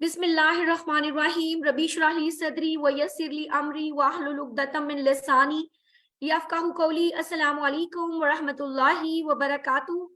बिस्मिल्लाहिर्रहमानिर्रहीम रबी इश्रह ली सदरी व यस्सिर ली अमरी वाहलुल उक़दतम मिन लिसानी यफ़क़हू क़ौली। अस्सलामु अलैकुम व रहमतुल्लाहि व बरकातुहू।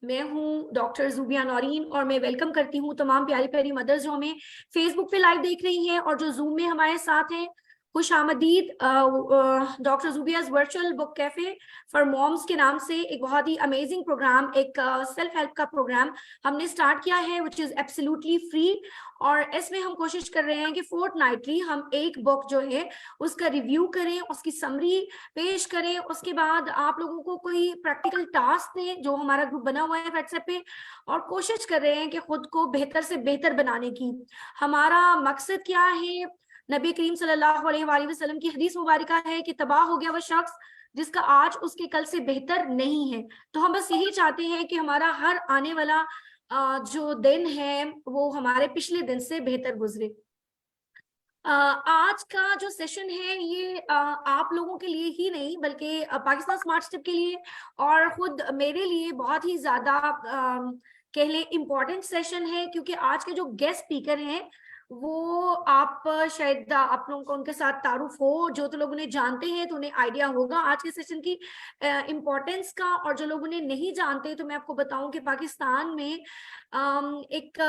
मैं हूँ डॉक्टर ज़ुबिया नौरीन और मैं वेलकम करती हूँ तमाम प्यारी प्यारी मदर्स जो हमें फेसबुक पे लाइव देख रही हैं और जो जूम में हमारे साथ हैं। खुश आमदीद doctor Zubia's virtual book cafe for moms के नाम से एक बहुत ही अमेजिंग प्रोग्राम, एक सेल्फ हेल्प का प्रोग्राम हमने स्टार्ट किया है विच इज़ एब्सोल्युटली फ्री। और इसमें हम कोशिश कर रहे हैं कि फोर्टनाइटली हम एक बुक जो है उसका रिव्यू करें, उसकी समरी पेश करें, उसके बाद आप लोगों को कोई प्रैक्टिकल टास्क दें जो हमारा ग्रुप बना हुआ है व्हाट्सएप पे, और कोशिश कर रहे हैं कि खुद को बेहतर से बेहतर बनाने की। हमारा मकसद क्या है? नबी करीम सल्लल्लाहु अलैहि वसल्लम की हदीस मुबारका है कि तबाह हो गया वह शख्स जिसका आज उसके कल से बेहतर नहीं है। तो हम बस यही चाहते हैं कि हमारा हर आने वाला जो दिन है वो हमारे पिछले दिन से बेहतर गुजरे। आज का जो सेशन है ये आप लोगों के लिए ही नहीं बल्कि पाकिस्तान स्मार्ट स्टेप के लिए और खुद मेरे लिए बहुत ही ज्यादा कह लें इम्पोर्टेंट सेशन है, क्योंकि आज के जो गेस्ट स्पीकर हैं वो आप शायद आप लोगों को उनके साथ तारुफ हो। जो तो लोग उन्हें जानते हैं तो उन्हें आइडिया होगा आज के सेशन की इम्पोर्टेंस का, और जो लोग उन्हें नहीं जानते तो मैं आपको बताऊं कि पाकिस्तान में एक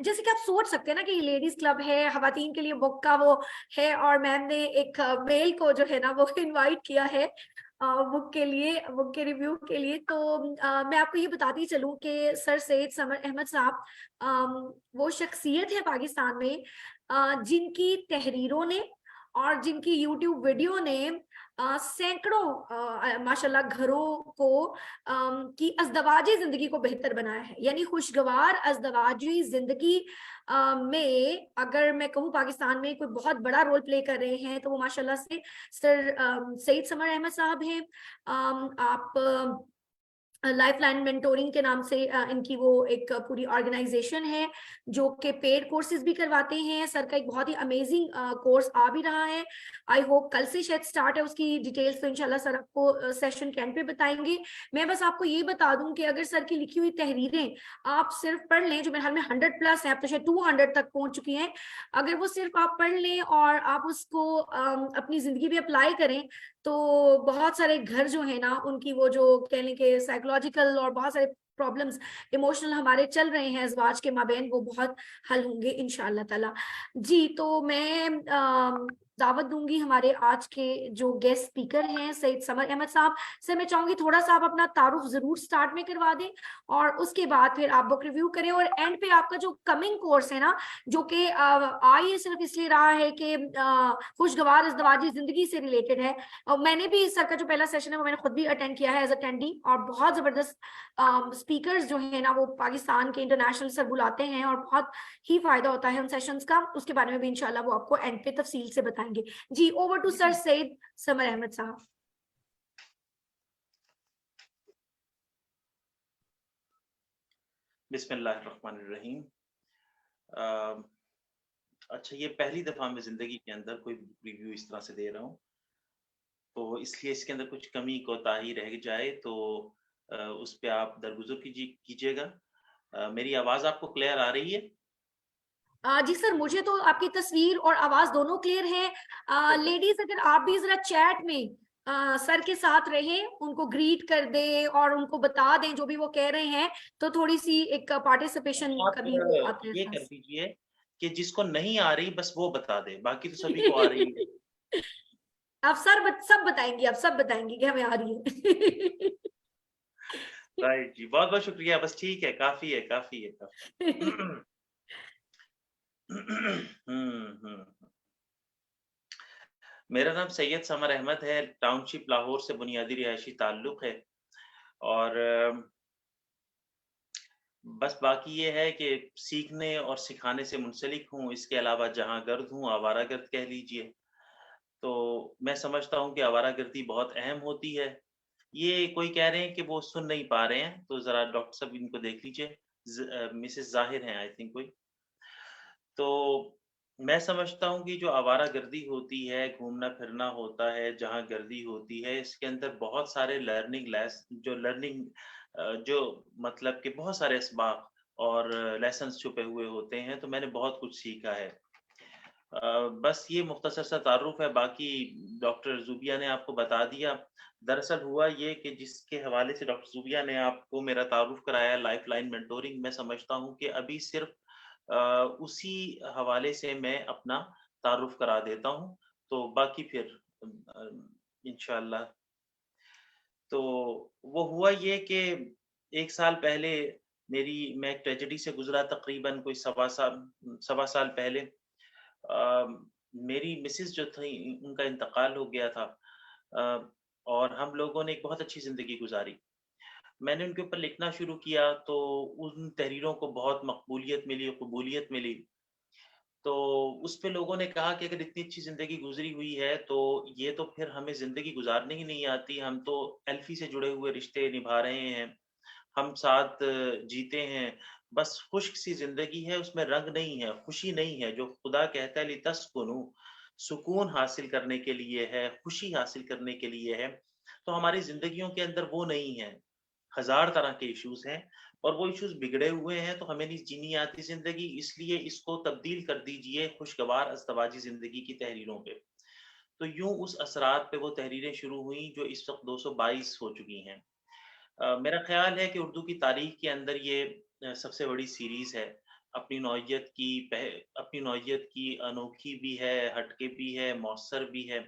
जैसे कि आप सोच सकते हैं ना कि ये लेडीज क्लब है, खवातीन के लिए बुक का वो है, और मैम ने एक मेल को जो है ना वो इनवाइट किया है बुक के लिए, बुक के रिव्यू के लिए। तो मैं आपको ये बताती चलूं कि सर सैयद समर अहमद साहब वो शख्सियत है पाकिस्तान में जिनकी तहरीरों ने और जिनकी यूट्यूब वीडियो ने सैकड़ों माशाल्लाह घरों को की अज़दवाजी जिंदगी को बेहतर बनाया है। यानी खुशगवार अज़दवाजी जिंदगी में अगर मैं कहूँ पाकिस्तान में कोई बहुत बड़ा रोल प्ले कर रहे हैं तो वो माशाल्लाह से सर सैयद समर अहमद साहब हैं। आप लाइफ लाइन मेंटोरिंग के नाम से इनकी वो एक पूरी ऑर्गेनाइजेशन है जो कि पेड कोर्सेज भी करवाते हैं। सर का एक बहुत ही अमेजिंग कोर्स आ भी रहा है, आई होप कल से शायद स्टार्ट है, उसकी डिटेल्स तो इंशाल्लाह सर आपको सेशन के एंड पे बताएंगे। मैं बस आपको ये बता दूं कि अगर सर की लिखी हुई तहरीरें आप सिर्फ पढ़ लें, जो मेरे ख्याल में 100+ है, अब तो शायद 200 तक पहुंच चुकी हैं, अगर वो सिर्फ आप पढ़ लें और आप उसको अपनी जिंदगी में अप्लाई करें तो बहुत सारे घर जो है ना उनकी वो जो कह लें कि साइकोलॉजिकल और बहुत सारे प्रॉब्लम्स इमोशनल हमारे चल रहे हैं अज़वाज के माबैन, वो बहुत हल होंगे इंशाअल्लाह ताला। जी तो मैं दावत दूंगी हमारे आज के जो गेस्ट स्पीकर हैं सैयद समर अहमद साहब। सर मैं चाहूंगी थोड़ा सा आप अपना तारुफ जरूर स्टार्ट में करवा दें और उसके बाद फिर आप बुक रिव्यू करें, और एंड पे आपका जो कमिंग कोर्स है ना जो कि आई सिर्फ इसलिए रहा है कि खुशगवार इज़दवाजी जिंदगी से रिलेटेड है। और मैंने भी सर का जो पहला सेशन है वो मैंने खुद भी अटेंड किया है एज अटेंडी, और बहुत जबरदस्त स्पीकर्स जो है ना वो पाकिस्तान के इंटरनेशनल सर बुलाते हैं और बहुत ही फायदा होता है उन सेशंस का। उसके बारे में भी इंशाल्लाह वो आपको एंड पे तफसील से बताएंगे। जी over to sir Syed Samar Ahmed Sahab. बिस्मिल्लाहिर्रहमानिर्रहीम। अच्छा, ये पहली दफा मैं जिंदगी के अंदर कोई रिव्यू इस तरह से दे रहा हूँ, तो इसलिए इसके अंदर कुछ कमी कोताही रह जाए तो उस पे आप दरगुजर कीजिएगा। मेरी आवाज आपको क्लियर आ रही है? जी सर मुझे तो आपकी तस्वीर और आवाज दोनों क्लियर है। लेडीज अगर आप भी जरा चैट में सर के साथ रहें, उनको ग्रीट कर दे और उनको बता दें जो भी वो कह रहे हैं, तो थोड़ी सी एक पार्टिसिपेशन आप का भी वो आता है ये कर खास। दीजिए कि जिसको नहीं आ रही बस वो बता दे, बाकी तो सभी को आ रही है। आप सब बताएंगी, आप सब बताएंगी कि हमें आ रही है। राइट जी, बहुत बहुत शुक्रिया। बस ठीक है, काफी है, काफी है, काफी। मेरा नाम सैयद समर अहमद है। टाउनशिप लाहौर से बुनियादी रिहायशी ताल्लुक है, और बस बाकी ये है कि सीखने और सिखाने से मुंसलिक हूँ। इसके अलावा जहाँ गर्द हूँ, आवारागर्द कह लीजिए। तो मैं समझता हूँ कि आवारागर्दी बहुत अहम होती है। ये कोई कह रहे हैं कि वो सुन नहीं पा रहे हैं, तो ज़रा डॉक्टर साहब इनको देख लीजिए। मिसेस ज़ाहिर हैं आई थिंक कोई। तो मैं समझता हूँ कि जो आवारागर्दी होती है, घूमना-फिरना होता है, जहाँ गर्दी होती है, इसके अंदर बहुत सारे जो मतलब कि बहुत सारे असबाब और लेसन्स छुपे हुए होते हैं, तो मैंने बहुत कुछ सीखा है। बस ये मुख्तसर सा तारुफ है, बाकी डॉक्टर ज़ूबिया ने आपको बता दिया। दरअसल हुआ ये कि जिसके हवाले से डॉक्टर ज़ूबिया ने आपको मेरा तारुफ कराया लाइफ़लाइन मेंटोरिंग, मैं समझता हूँ कि अभी सिर्फ़ उसी हवाले से मैं अपना तारुफ करा देता हूँ, तो बाकी फिर इंशाअल्लाह। तो वो हुआ ये कि 1 साल पहले मैं एक ट्रेजेडी से गुज़रा, तकरीबन कोई सवा साल पहले। अ, मेरी मिसेज़ जो थी उनका इंतकाल हो गया था, अ, और हम लोगों ने एक बहुत अच्छी ज़िंदगी गुज़ारी। मैंने उनके ऊपर लिखना शुरू किया तो उन तहरीरों को बहुत मकबूलियत मिली, कबूलियत मिली। तो उस पे लोगों ने कहा कि अगर इतनी अच्छी ज़िंदगी गुज़री हुई है, तो ये तो फिर हमें ज़िंदगी गुज़ारनी ही नहीं आती, हम तो एल्फ़ी से जुड़े हुए रिश्ते निभा रहे हैं, हम साथ जीते हैं, बस खुश्क-सी ज़िंदगी है, उसमें रंग नहीं है, खुशी नहीं है, जो खुदा कहता है लितस्कुनु, सुकून हासिल करने के लिए है, खुशी हासिल करने के लिए है, तो हमारी ज़िंदगियों के अंदर वो नहीं है। हज़ार तरह के इश्यूज़ हैं और वो इश्यूज़ बिगड़े हुए हैं, तो हमें नहीं जीनी आती ज़िंदगी, इसलिए इसको तब्दील कर दीजिए खुशगवार अज़दवाजी ज़िंदगी की तहरीरों पे। तो यूँ उस असरात पे वो तहरीरें शुरू हुईं जो इस वक़्त 222 हो चुकी हैं। मेरा ख़्याल है कि उर्दू की तारीख़ के अंदर ये सबसे बड़ी सीरीज़ है। अपनी नौइयत की अनोखी भी है, हटके भी है, मौसर भी है।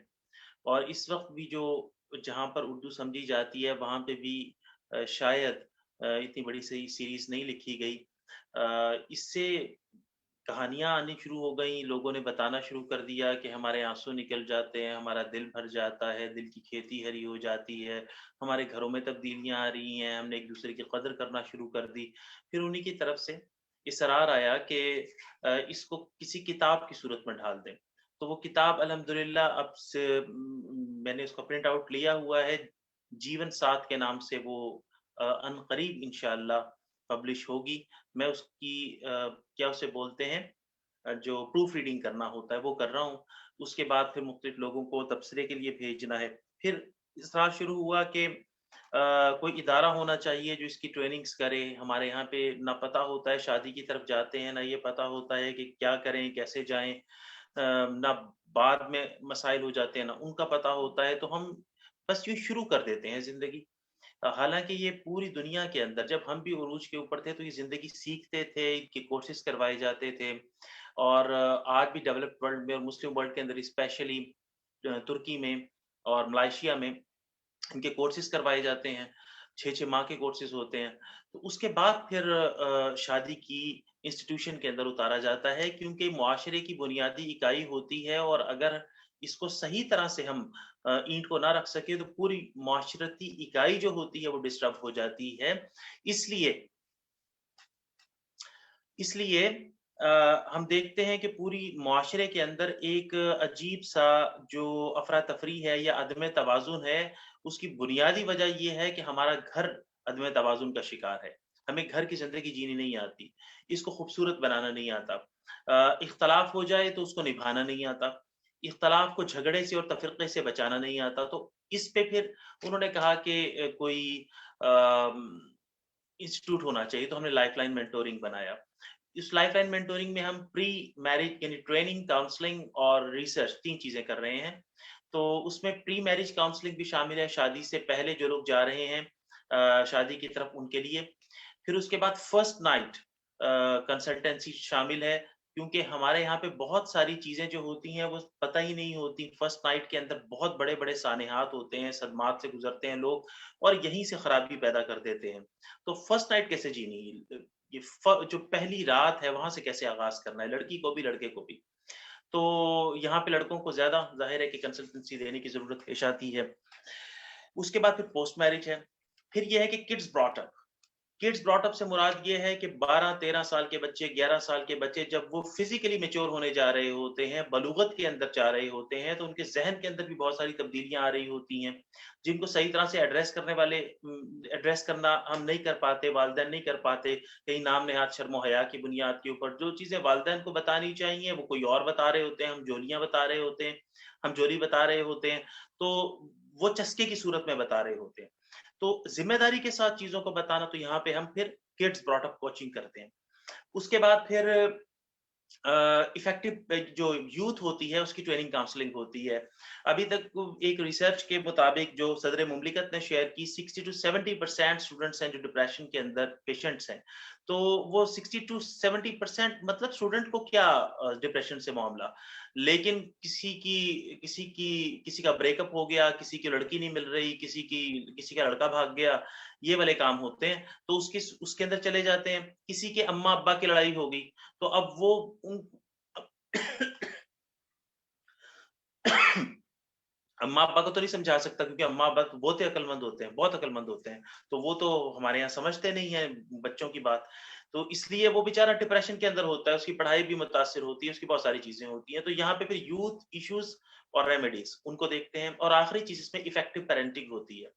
और इस वक़्त भी जो जहाँ पर उर्दू समझी जाती है, वहाँ पे भी शायद इतनी बड़ी सही सीरीज़ नहीं लिखी गई। इससे कहानियाँ आनी शुरू हो गईं, लोगों ने बताना शुरू कर दिया कि हमारे आँसू निकल जाते हैं, हमारा दिल भर जाता है, दिल की खेती हरी हो जाती है, हमारे घरों में तब्दीलियाँ आ रही हैं, हमने एक-दूसरे की कदर करना शुरू कर दी। फिर उन्हीं की तरफ से इसरार आया कि इसको किसी किताब की सूरत में ढाल दें। तो वो किताब अल्हम्दुलिल्लाह मैंने उसका प्रिंट आउट लिया हुआ है, जीवन साथ के नाम से वो अनक़रीब इंशाअल्लाह पब्लिश होगी। मैं उसकी क्या उसे बोलते हैं, जो प्रूफ रीडिंग करना होता है वो कर रहा हूँ। उसके बाद फिर मुख्तलिफ लोगों को तबसरे के लिए भेजना है। फिर इसरार शुरू हुआ कि कोई इदारा होना चाहिए जो इसकी ट्रेनिंग्स करे। हमारे यहाँ पे ना पता होता है, शादी की तरफ जाते हैं, ना ये पता होता है कि क्या करें, कैसे जाएँ। ना बाद में मसाइल हो जाते हैं, ना उनका पता होता है, तो हम बस यूँ शुरू कर देते हैं ज़िंदगी। हालाँकि ये पूरी दुनिया के अंदर जब हम भी उरूज के ऊपर थे, तो ये ज़िंदगी सीखते थे, इनके कोर्सेज़ करवाए जाते थे और आज भी डेवलप्ड वर्ल्ड में और मुस्लिम वर्ल्ड के अंदर स्पेशली तुर्की में और मलेशिया में इनके कोर्सेज़ करवाए जाते हैं। 6-6 माह के कोर्सेज़ होते हैं। तो उसके बाद फिर शादी की इंस्टीट्यूशन के अंदर उतारा जाता है क्योंकि मुआशरे की बुनियादी इकाई होती है और अगर इसको सही तरह से हम ईंट को ना रख सके तो पूरी मुआशरती इकाई जो होती है वो डिस्टर्ब हो जाती है। इसलिए इसलिए हम देखते हैं कि पूरी मुआशरे के अंदर एक अजीब-सा जो अफ़रा-तफ़री है या अदम तवाज़ुन है, उसकी बुनियादी वजह ये है कि हमारा घर अदम तवाज़ुन का शिकार है। हमें घर की ज़िंदगी जीनी नहीं आती, इसको खूबसूरत बनाना नहीं आता। इख्तलाफ हो जाए तो उसको निभाना नहीं आता, इख्तलाफ को झगड़े से और तफ़रीक़े से बचाना नहीं आता। तो इस पे फिर उन्होंने कहा कि कोई इंस्टीट्यूट होना चाहिए, तो हमने लाइफ़लाइन मेंटोरिंग बनाया। इस लाइफ़लाइन मेंटोरिंग में हम प्री मैरिज यानी ट्रेनिंग, काउंसलिंग और रिसर्च 3 चीज़ें कर रहे हैं। तो उसमें प्री मैरिज काउंसलिंग भी शामिल है, शादी से पहले जो लोग जा रहे हैं शादी की तरफ उनके लिए। फिर उसके बाद फर्स्ट नाइट कंसल्टेंसी शामिल है, क्योंकि हमारे यहाँ पे बहुत सारी चीज़ें जो होती हैं वो पता ही नहीं होती। फर्स्ट नाइट के अंदर बहुत बड़े-बड़े सानेहात होते हैं, सदमात से गुज़रते हैं लोग और यहीं से खराबी पैदा कर देते हैं। तो फर्स्ट नाइट कैसे जीनी है? ये जो पहली रात है वहाँ से कैसे आगाज़ करना है, लड़की को भी, लड़के को भी। तो यहाँ पे लड़कों को ज़्यादा ज़ाहिर है कि कंसल्टेंसी देने की ज़रूरत पेश आती है। उसके बाद फिर पोस्ट मैरिज है। फिर ये है कि किड्स ब्रॉट अप से मुराद ये है कि 12-13 साल के बच्चे, 11 साल के बच्चे जब वो फिज़िकली मैच्योर होने जा रहे होते हैं, बलूगत के अंदर जा रहे होते हैं, तो उनके ज़हन के अंदर भी बहुत सारी तब्दीलियाँ आ रही होती हैं, जिनको सही तरह से एड्रेस करना हम नहीं कर पाते, वालिदैन नहीं कर पाते, कहीं नाम-नेहात शर्म-ओ-हया की बुनियाद के ऊपर। जो चीज़ें वालिदैन को बतानी चाहिए, वो कोई और बता रहे होते हैं, हम जोलियाँ बता रहे होते हैं, हम जोली बता रहे होते हैं, तो वो चस्के की सूरत में बता रहे होते हैं। तो ज़िम्मेदारी के साथ चीज़ों को बताना, तो यहाँ पे हम फिर किड्स ब्रॉट अप कोचिंग करते हैं। उसके बाद फिर इफेक्टिव जो यूथ होती है उसकी ट्रेनिंग काउंसलिंग होती है। अभी तक एक रिसर्च के मुताबिक जो सदर मुमलिकत ने शेयर की 60 to 70% स्टूडेंट्स हैं जो डिप्रेशन के अंदर पेशेंट्स हैं। तो वो 60 to 70% मतलब स्टूडेंट को क्या डिप्रेशन से मामला, लेकिन किसी का ब्रेकअप हो गया, किसी की लड़की नहीं मिल रही, किसी का लड़का भाग गया, ये वाले काम होते हैं। तो उसके अंदर चले जाते हैं। किसी के अम्मा अब्बा की लड़ाई हो गई, तो अब वो उन अम्मा अब्बा को तो नहीं समझा सकता, क्योंकि अम्मा अब्बा तो बहुत ही अक्लमंद होते हैं, बहुत अक्लमंद होते हैं। तो वो तो हमारे यहाँ समझते नहीं है बच्चों की बात। तो इसलिए वो बेचारा डिप्रेशन के अंदर होता है, उसकी पढ़ाई भी मुतासिर होती है, उसकी बहुत सारी चीजें होती हैं। तो यहाँ पे फिर यूथ इश्यूज और रेमेडीज उनको देखते हैं। और आखिरी चीज इसमें इफेक्टिव पेरेंटिंग होती है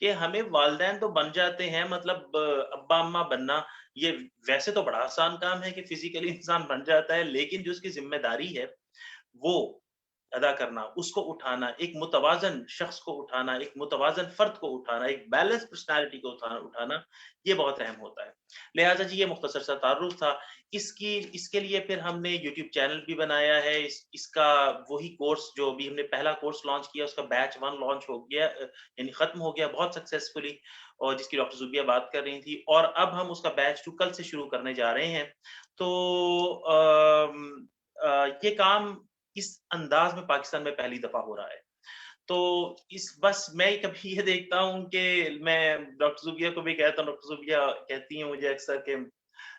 कि हमें वालिदैन तो बन जाते हैं, मतलब अब्बा अम्मा बनना ये वैसे तो बड़ा आसान काम है कि फिजिकली इंसान बन जाता है, लेकिन जो उसकी जिम्मेदारी है वो अदा करना, उसको उठाना, एक मुतवाज़न शख्स को उठाना, एक मुतवाज़न फ़र्द को उठाना, एक बैलेंस पर्सनैलिटी को उठाना, ये बहुत अहम होता है। लिहाज़ा जी ये मुख्तसर सा तारुफ़ था। इसके लिए फिर हमने यूट्यूब चैनल भी बनाया है। इसका वही कोर्स जो अभी हमने पहला कोर्स लॉन्च किया, उसका बैच 1 लॉन्च हो गया, यानी ख़त्म हो गया बहुत सक्सेसफुली, और जिसकी डॉक्टर ज़ुबिया बात कर रही थी। और अब हम उसका बैच 2 कल से शुरू करने जा रहे हैं। तो ये काम इस अंदाज में पाकिस्तान में पहली दफा हो रहा है। तो इस बस मैं कभी ये देखता हूँ कि मैं डॉक्टर ज़ुबिया को भी कहता हूँ, डॉक्टर ज़ुबिया कहती हैं मुझे अक्सर कि,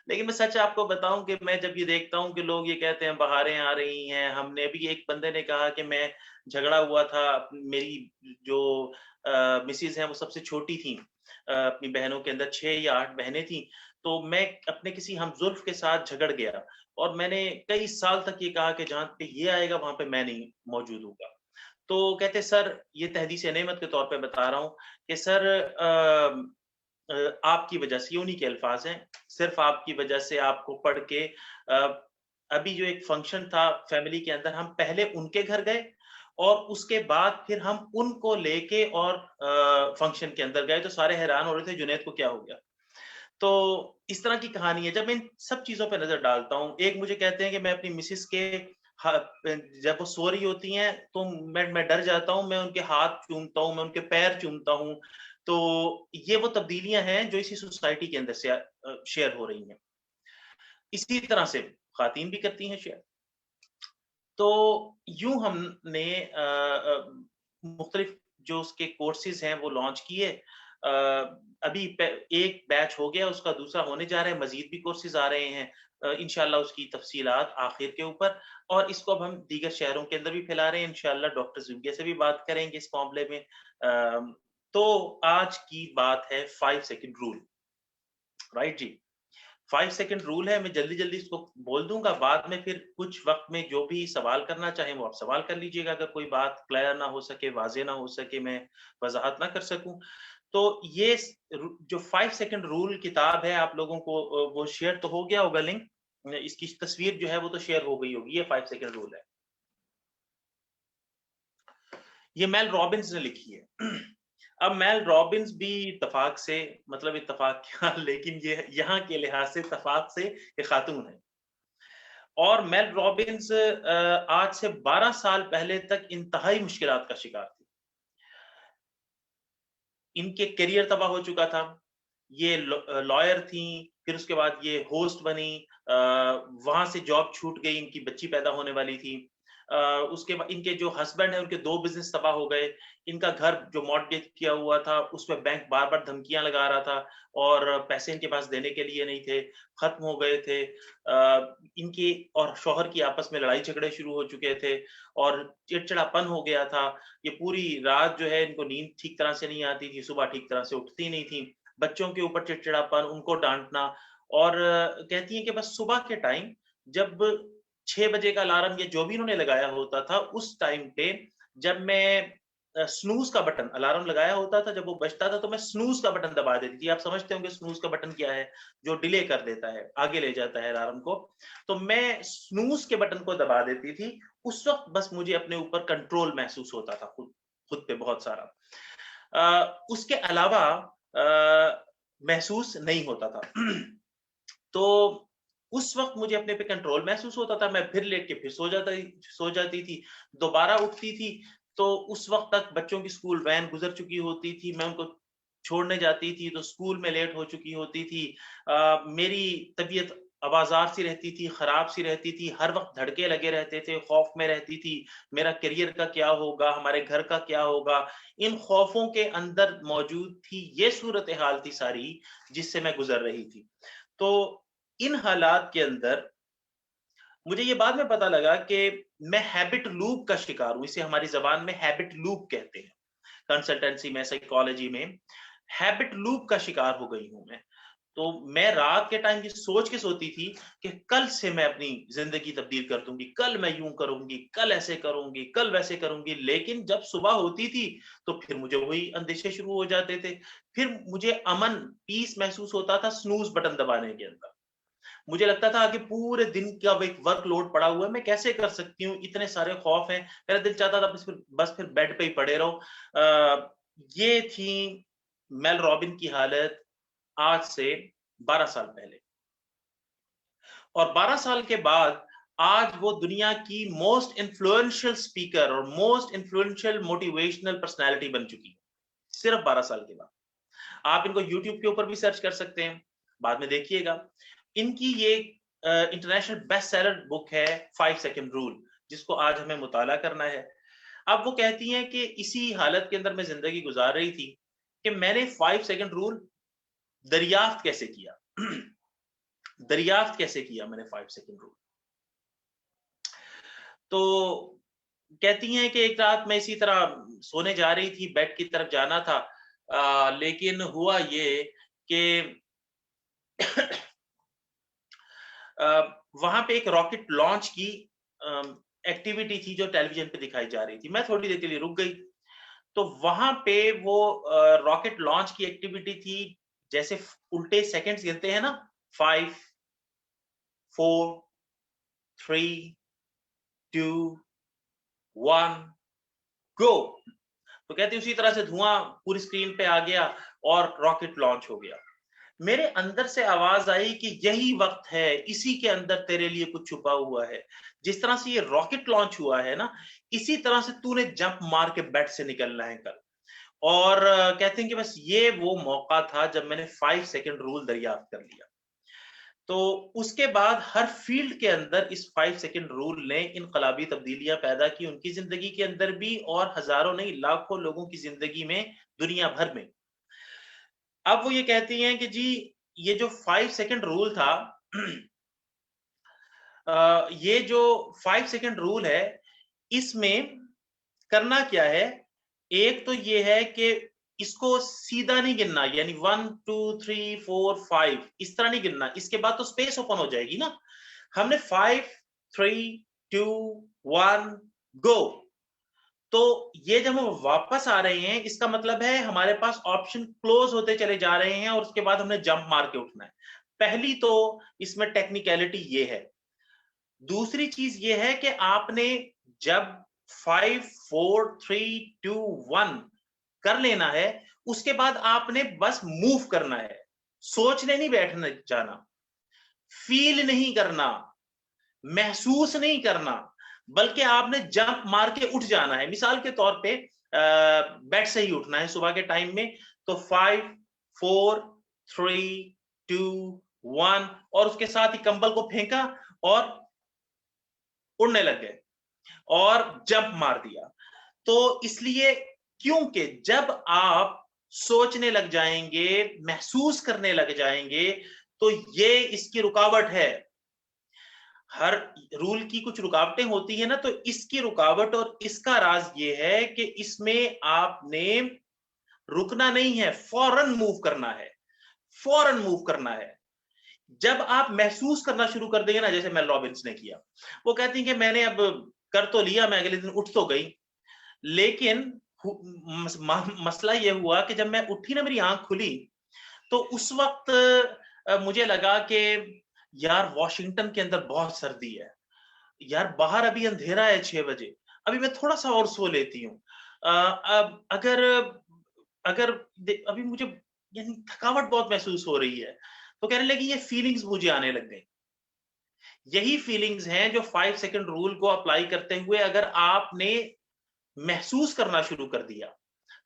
लेकिन मैं सच आपको बताऊँ कि मैं जब ये देखता हूँ कि लोग ये कहते हैं बहारें आ रही हैं, हमने भी, एक बंदे ने कहा कि मैं झगड़ा हुआ था, मेरी जो मिसेज़ हैं वो सबसे छोटी थी, अपनी बहनों के अंदर 6 या 8 बहनें थी, तो मैं अपने किसी हमज़ुल्फ़ के साथ झगड़ गया और मैंने कई साल तक ये कहा कि जहाँ पे ये आएगा वहाँ पे मैं नहीं मौजूद हूँगा। तो कहते सर, ये तहदीस नेमत के तौर पे बता रहा हूँ कि सर आपकी वजह से, ये उन्हीं के अल्फाज़ हैं, सिर्फ़ आपकी वजह से आपको पढ़ के अभी जो एक फंक्शन था फैमिली के अंदर, हम पहले उनके घर गए और उसके बाद फिर हम उनको लेके और फंक्शन के अंदर गए, तो सारे हैरान हो रहे थे जुनैद को क्या हो गया? तो इस तरह की कहानी है। जब मैं इन सब चीज़ों पे नज़र डालता हूँ, एक मुझे कहते हैं कि मैं अपनी मिसेज़ के ह जब वो सो रही होती हैं, तो मैं डर जाता हूँ, मैं उनके हाथ चूमता हूँ, मैं उनके पैर चूमता हूँ। तो ये वो तब्दीलियाँ हैं जो इसी सोसाइटी के अंदर से शेयर हो रही हैं। इसी तरह से ख़वातीन भी करती हैं शेयर। तो यूँ हमने मुख्तलिफ जो उसके कोर्सेज़ हैं वो लॉन्च किए। अभी एक बैच हो गया, उसका दूसरा होने जा रहा है, मज़ीद भी कोर्सेज़ आ रहे हैं। इंशाअल्लाह उसकी तफ़सीलात आखिर के ऊपर, और इसको अब हम दीगर शहरों के अंदर भी फैला रहे हैं। इंशाअल्लाह डॉक्टर ज़ुबिया से भी बात करेंगे इस मामले में। तो आज की बात है 5 सेकंड रूल, राइट जी? 5 सेकंड रूल है, मैं जल्दी-जल्दी इसको बोल दूँगा, बाद में फिर कुछ वक़्त में जो भी सवाल करना चाहें वो आप सवाल कर लीजिएगा, अगर कोई बात क्लियर ना हो सके, वाज़ेह ना हो सके, मैं वज़ाहत ना कर सकूँ। तो ये जो 5 सेकंड रूल किताब है, आप लोगों को वो शेयर तो हो गया होगा लिंक, इसकी तस्वीर जो है वो तो शेयर हो गई होगी, ये 5 सेकंड रूल है। ये मेल रॉबिन्स ने लिखी है। अब मेल रॉबिन्स भी इत्तेफ़ाक से, मतलब इत्तेफ़ाक क्या, लेकिन ये यहाँ के लिहाज़ से इत्तेफ़ाक से ये खातून है। और मेल रॉबिन्स आज से 12 साल पहले तक इंतहाई मुश्किलात का शिकार थी। इनके करियर तबाह हो चुका था। ये लॉयर थी, फिर उसके बाद ये होस्ट बनी, वहाँ से जॉब छूट गई, इनकी बच्ची पैदा होने वाली थी। उसके बाद इनके जो हस्बैंड हैं, उनके 2 बिज़नेस तबाह हो गए। इनका घर जो मॉर्टगेज किया हुआ था, उसमें बैंक बार-बार धमकियाँ लगा रहा था और पैसे इनके पास देने के लिए नहीं थे, खत्म हो गए थे। इनकी और शौहर की आपस में लड़ाई-झगड़े शुरू हो चुके थे और चिड़चिड़ापन हो गया था। ये पूरी रात जो है इनको नींद ठीक तरह से नहीं आती थी, सुबह ठीक तरह से उठती नहीं थी। बच्चों के ऊपर चिड़चिड़ापन, उनको डाँटना, और कहती हैं कि बस सुबह के टाइम जब 6 बजे का अलार्म या जो भी उन्होंने लगाया होता था, उस टाइम पे जब मैं स्नूज़ का बटन, अलार्म लगाया होता था, जब वो बजता था तो मैं स्नूज़ का बटन दबा देती थी। आप समझते होंगे स्नूज़ का बटन क्या है? जो डिले कर देता है, आगे ले जाता है अलार्म को। तो मैं स्नूज़ के बटन को दबा देती थी। उस वक़्त बस मुझे अपने ऊपर कंट्रोल महसूस होता था, खुद पे बहुत सारा। उसके अलावा महसूस नहीं होता था। तो उस वक्त मुझे अपने पे कंट्रोल महसूस होता था, मैं फिर लेट के फिर सो जाती थी, दोबारा उठती थी, तो उस वक्त तक बच्चों की स्कूल वैन गुजर चुकी होती थी, मैं उनको छोड़ने जाती थी तो स्कूल में लेट हो चुकी होती थी। मेरी तबीयत आवाज़ार सी रहती थी, खराब सी रहती थी, हर वक्त धड़के लगे रहते थे, खौफ में रहती थी, मेरा करियर का क्या होगा, हमारे घर का क्या होगा, इन खौफों के अंदर मौजूद थी, ये सूरत हाल थी सारी जिससे मैं गुजर रही थी। तो इन हालात के अंदर मुझे ये बाद में पता लगा कि मैं हैबिट लूप का शिकार हूँ, इसे हमारी ज़बान में हैबिट लूप कहते हैं। कंसल्टेंसी में, साइकोलॉजी में हैबिट लूप का शिकार हो गई हूँ मैं। तो मैं रात के टाइम ये सोच के सोती थी कि कल से मैं अपनी ज़िंदगी तब्दील कर दूँगी, कल मैं यूँ करूँगी, कल ऐसे करूँगी, कल वैसे करूँगी। लेकिन जब सुबह होती थी, तो फिर मुझे वही अंदेशे शुरू हो जाते थे। फिर मुझे अमन, पीस महसूस होता था स्नूज़ बटन दबाने के अंदर। मुझे लगता था कि पूरे दिन का एक वर्कलोड पड़ा हुआ है, मैं कैसे कर सकती हूँ? इतने सारे खौफ हैं। मेरा दिल चाहता था बस फिर बेड पे ही पड़े रहो। ये थी मेल रॉबिन की हालत आज से 12 साल पहले। और 12 साल के बाद आज वो दुनिया की मोस्ट इन्फ्लुएंशियल स्पीकर और मोस्ट इन्फ्लुएंशियल मोटिवेशनल पर्सनैलिटी बन चुकी है। सिर्फ 12 साल के बाद। आप इनको यूट्यूब के ऊपर भी सर्च कर सकते हैं, बाद में देखिएगा। इनकी ये इंटरनेशनल बेस्ट सेलर बुक है 5 सेकंड रूल, जिसको आज हमें मुताला करना है। अब वो कहती हैं कि इसी हालत के अंदर मैं ज़िंदगी गुज़ार रही थी कि मैंने 5 सेकंड रूल दरियाफ्त कैसे किया? दरियाफ्त कैसे किया मैंने 5 सेकंड रूल? तो कहती हैं कि एक रात मैं इसी तरह सोने जा रही थी, बेड की तरफ जाना था, लेकिन हुआ ये कि वहाँ पे एक रॉकेट लॉन्च की एक्टिविटी थी जो टेलीविज़न पे दिखाई जा रही थी। मैं थोड़ी देर के लिए रुक गई। तो वहाँ पे वो रॉकेट लॉन्च की एक्टिविटी थी, जैसे उल्टे सेकंड्स गिनते हैं ना, 5, 4, 3, 2, 1, गो। तो कहती है उसी तरह से धुआँ पूरी स्क्रीन पे आ गया और रॉकेट लॉन्च हो गया। मेरे अंदर से आवाज आई कि यही वक्त है, इसी के अंदर तेरे लिए कुछ छुपा हुआ है। जिस तरह से ये रॉकेट लॉन्च हुआ है ना, इसी तरह से तूने जंप मार के बेड से निकलना है कल। और कहते हैं कि बस ये वो मौका था जब मैंने 5 सेकंड रूल दरियाफ्त कर लिया। तो उसके बाद हर फील्ड के अंदर इस 5 सेकंड रूल ने इनकलाबी तब्दीलियां पैदा की, उनकी जिंदगी के अंदर भी और हजारों नहीं लाखों लोगों की जिंदगी में, दुनिया भर में। अब वो ये कहती हैं कि जी ये जो 5 सेकंड रूल था ये जो 5 सेकंड रूल है, इसमें करना क्या है? एक तो ये है कि इसको सीधा नहीं गिनना, यानी 1, 2, 3, 4, 5 इस तरह नहीं गिनना, इसके बाद तो स्पेस ओपन हो जाएगी ना। हमने 5, 3, 2, 1 गो। तो ये जब हम वापस आ रहे हैं, इसका मतलब है हमारे पास ऑप्शन क्लोज होते चले जा रहे हैं और उसके बाद हमने जंप मार के उठना है। पहली तो इसमें टेक्निकलिटी ये है। दूसरी चीज ये है कि आपने जब 5, 4, 3, 2, 1 कर लेना है, उसके बाद आपने बस मूव करना है। सोचने नहीं बैठने जाना, फील नहीं करना, महसूस नहीं करना, बल्कि आपने जंप मार के उठ जाना है। मिसाल के तौर पे बेड से ही उठना है सुबह के टाइम में, तो 5, 4, 3, 2, 1 और उसके साथ ही कंबल को फेंका और उड़ने लग गए और जंप मार दिया। तो इसलिए, क्योंकि जब आप सोचने लग जाएंगे, महसूस करने लग जाएंगे, तो ये इसकी रुकावट है। हर रूल की कुछ रुकावटें होती है ना, तो इसकी रुकावट और इसका राज ये है कि इसमें आपने रुकना नहीं है, फौरन मूव करना है, फौरन मूव करना है। जब आप महसूस करना शुरू कर देंगे ना, जैसे मेल रॉबिन्स ने किया, वो कहती है कि मैंने अब कर तो लिया, मैं अगले दिन उठ तो गई, लेकिन मसला ये हुआ कि जब मैं उठी ना, मेरी आंख खुली, तो उस वक्त मुझे लगा कि यार वॉशिंगटन के अंदर बहुत सर्दी है, यार बाहर अभी अंधेरा है 6 बजे, अभी मैं थोड़ा सा और सो लेती हूँ। अब अगर अगर अभी मुझे यानी थकावट बहुत महसूस हो रही है। तो कहने लगी ये फीलिंग्स मुझे आने लग गई। यही फीलिंग्स हैं जो 5 सेकंड रूल को अप्लाई करते हुए अगर आपने महसूस करना शुरू कर दिया,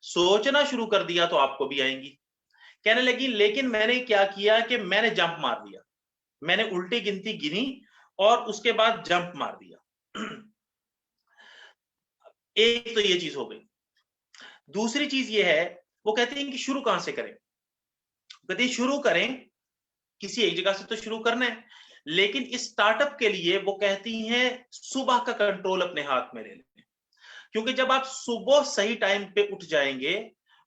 सोचना शुरू कर दिया, तो आपको भी आएंगी। कहने लगी लेकिन मैंने क्या किया कि मैंने जंप मार दिया, मैंने उल्टी गिनती गिनी और उसके बाद जंप मार दिया। एक तो ये चीज हो गई। दूसरी चीज ये है, वो कहती हैं कि शुरू कहां से करें? कहती है शुरू करें, किसी एक जगह से तो शुरू करना है, लेकिन इस स्टार्टअप के लिए वो कहती हैं सुबह का कंट्रोल अपने हाथ में ले लें। क्योंकि जब आप सुबह सही टाइम पे उठ जाएंगे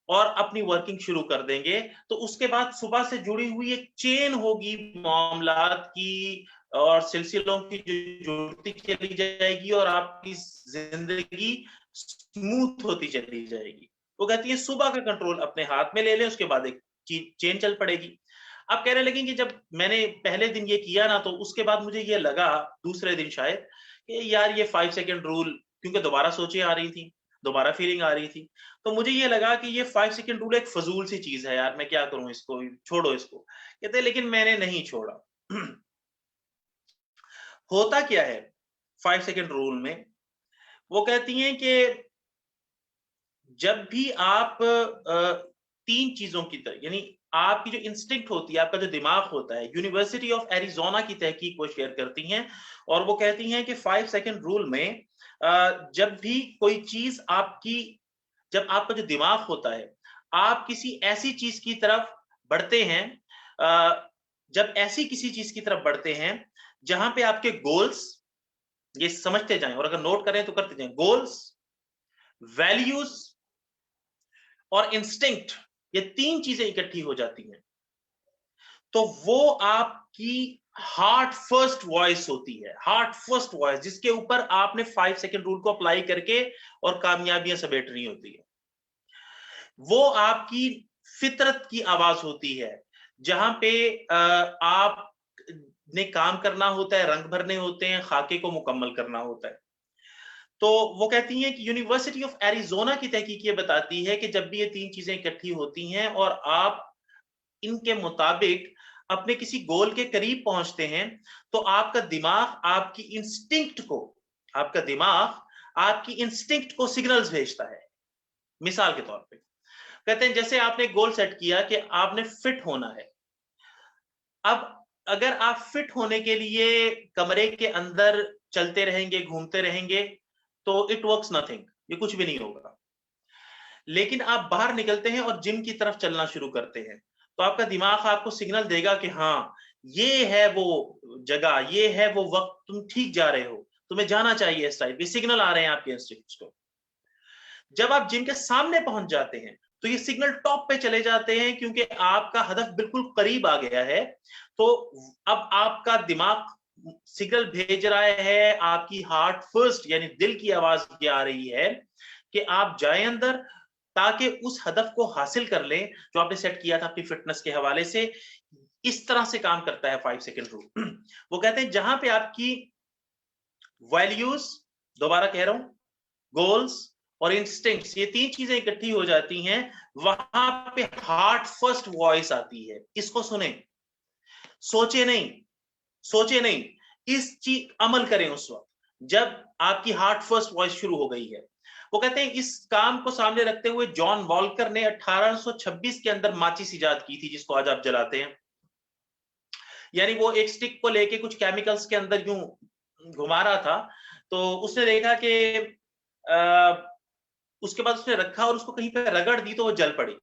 और अपनी वर्किंग शुरू कर देंगे, तो उसके बाद सुबह से जुड़ी हुई एक चेन होगी मामलात की और सिलसिलों की जो जुड़ती चली जाएगी और आपकी जिंदगी स्मूथ होती चली जाएगी। वो कहती है सुबह का कंट्रोल अपने हाथ में ले लें, उसके बाद एक चेन चल पड़ेगी। आप कहने लगे कि जब मैंने पहले दिन ये किया ना, तो उसके बाद मुझे ये लगा दूसरे दिन शायद कि यार ये 5 सेकंड रूल, क्योंकि दोबारा सोचें आ रही थी, दोबारा फीलिंग आ रही थी, तो मुझे ये लगा कि ये 5 सेकंड रूल एक फजूल सी चीज है यार, मैं क्या करूं इसको, छोड़ो इसको। कहते लेकिन मैंने नहीं छोड़ा। होता क्या है 5 सेकंड रूल में? वो कहती हैं कि जब भी आप 3 चीजों की तरह, यानी आपकी जो इंस्टिंक्ट होती है, आपका जो दिमाग होता है, यूनिवर्सिटी ऑफ एरिजोना की तहकीक वो शेयर करती हैं और वो कहती हैं कि 5 सेकंड रूल में जब भी कोई चीज आपकी, जब आपका जो दिमाग होता है, आप किसी ऐसी चीज की तरफ बढ़ते हैं, जब ऐसी किसी चीज की तरफ बढ़ते हैं जहां पे आपके गोल्स, ये समझते जाएं और अगर नोट करें तो करते जाएं, गोल्स, वैल्यूज और इंस्टिंक्ट, ये 3 चीजें इकट्ठी हो जाती हैं, तो वो आपकी हार्ट फर्स्ट वॉइस होती है। हार्ट फर्स्ट वॉइस जिसके ऊपर आपने 5 सेकंड रूल को अप्लाई करके और कामयाबियां समेटनी होती है। वो आपकी फितरत की आवाज होती है, जहां पे आप ने काम करना होता है, रंग भरने होते हैं, खाके को मुकम्मल करना होता है। तो वो कहती हैं कि यूनिवर्सिटी ऑफ एरिजोना की तहकीक ये बताती है कि जब भी ये 3 चीजें इकट्ठी होती हैं और आप इनके मुताबिक अपने किसी गोल के करीब पहुंचते हैं, तो आपका दिमाग आपकी इंस्टिंक्ट को सिग्नल्स भेजता है। मिसाल के तौर पे कहते हैं जैसे आपने गोल सेट किया कि आपने फिट होना है। अब अगर आप फिट होने के लिए कमरे के अंदर चलते रहेंगे, घूमते रहेंगे, तो इट वर्क्स नथिंग, ये कुछ भी नहीं होगा। लेकिन आप बाहर निकलते हैं और जिम की तरफ चलना शुरू करते हैं, तो आपका दिमाग आपको सिग्नल देगा कि हाँ, ये है वो जगह, ये है वो वक्त, तुम ठीक जा रहे हो, तुम्हें जाना चाहिए इस टाइप। ये सिग्नल आ रहे हैं आपके इंस्टिंक्ट्स को। जब आप जिम के सामने पहुंच जाते हैं, तो ये सिग्नल टॉप पे चले जाते हैं, क्योंकि आपका हदफ बिल्कुल करीब आ गया है। तो अब आपका दिमाग सिग्नल भेज रहा है, आपकी हार्ट फर्स्ट यानी दिल की आवाज ये आ रही है कि आप जाएं अंदर, ताकि उस हदफ को हासिल कर लें जो आपने सेट किया था अपनी फिटनेस के हवाले से। इस तरह से काम करता है 5 सेकंड रूल। वो कहते हैं जहां पे आपकी वैल्यूज, दोबारा कह रहा हूं, गोल्स और इंस्टिंक्ट्स, ये 3 चीजें इकट्ठी हो जाती हैं, वहां पे हार्ट फर्स्ट वॉइस आती है। इसको सुने, सोचे नहीं, इस चीज अमल करें उस वक्त जब आपकी हार्ट फर्स्ट वॉइस शुरू हो गई है। वो कहते हैं इस काम को सामने रखते हुए जॉन वॉल्कर ने 1826 के अंदर माचिस इजाद की थी, जिसको आज आप जलाते हैं। यानी वो एक स्टिक को लेके कुछ केमिकल्स के अंदर यूं घुमा रहा था, तो उसने देखा कि उसके बाद उसने रखा और उसको कहीं पे रगड़ दी तो वो जल पड़ी।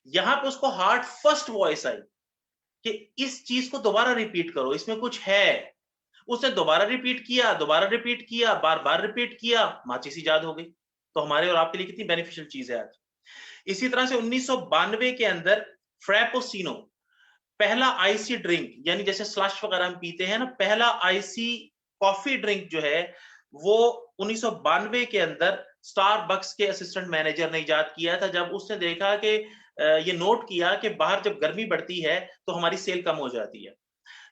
यहां पे उसको हार्ट फर्स्ट वॉइस आई कि इस चीज को दोबारा रिपीट करो, इसमें कुछ है। उसने दोबारा रिपीट किया, बार बार रिपीट किया, माचिस इजाद हो गई। तो हमारे और आपके लिए कितनी बेनिफिशियल चीज है आज। इसी तरह से 1992 के अंदर फ्रैपोसिनो, पहला आईसी ड्रिंक, यानी जैसे स्लश वगैरह हम पीते हैं ना, पहला आईसी कॉफी ड्रिंक जो है वो 1992 के अंदर स्टारबक्स के असिस्टेंट मैनेजर ने इजाद किया था, जब उसने देखा कि ये नोट किया कि बाहर जब गर्मी बढ़ती है तो हमारी सेल कम हो जाती है।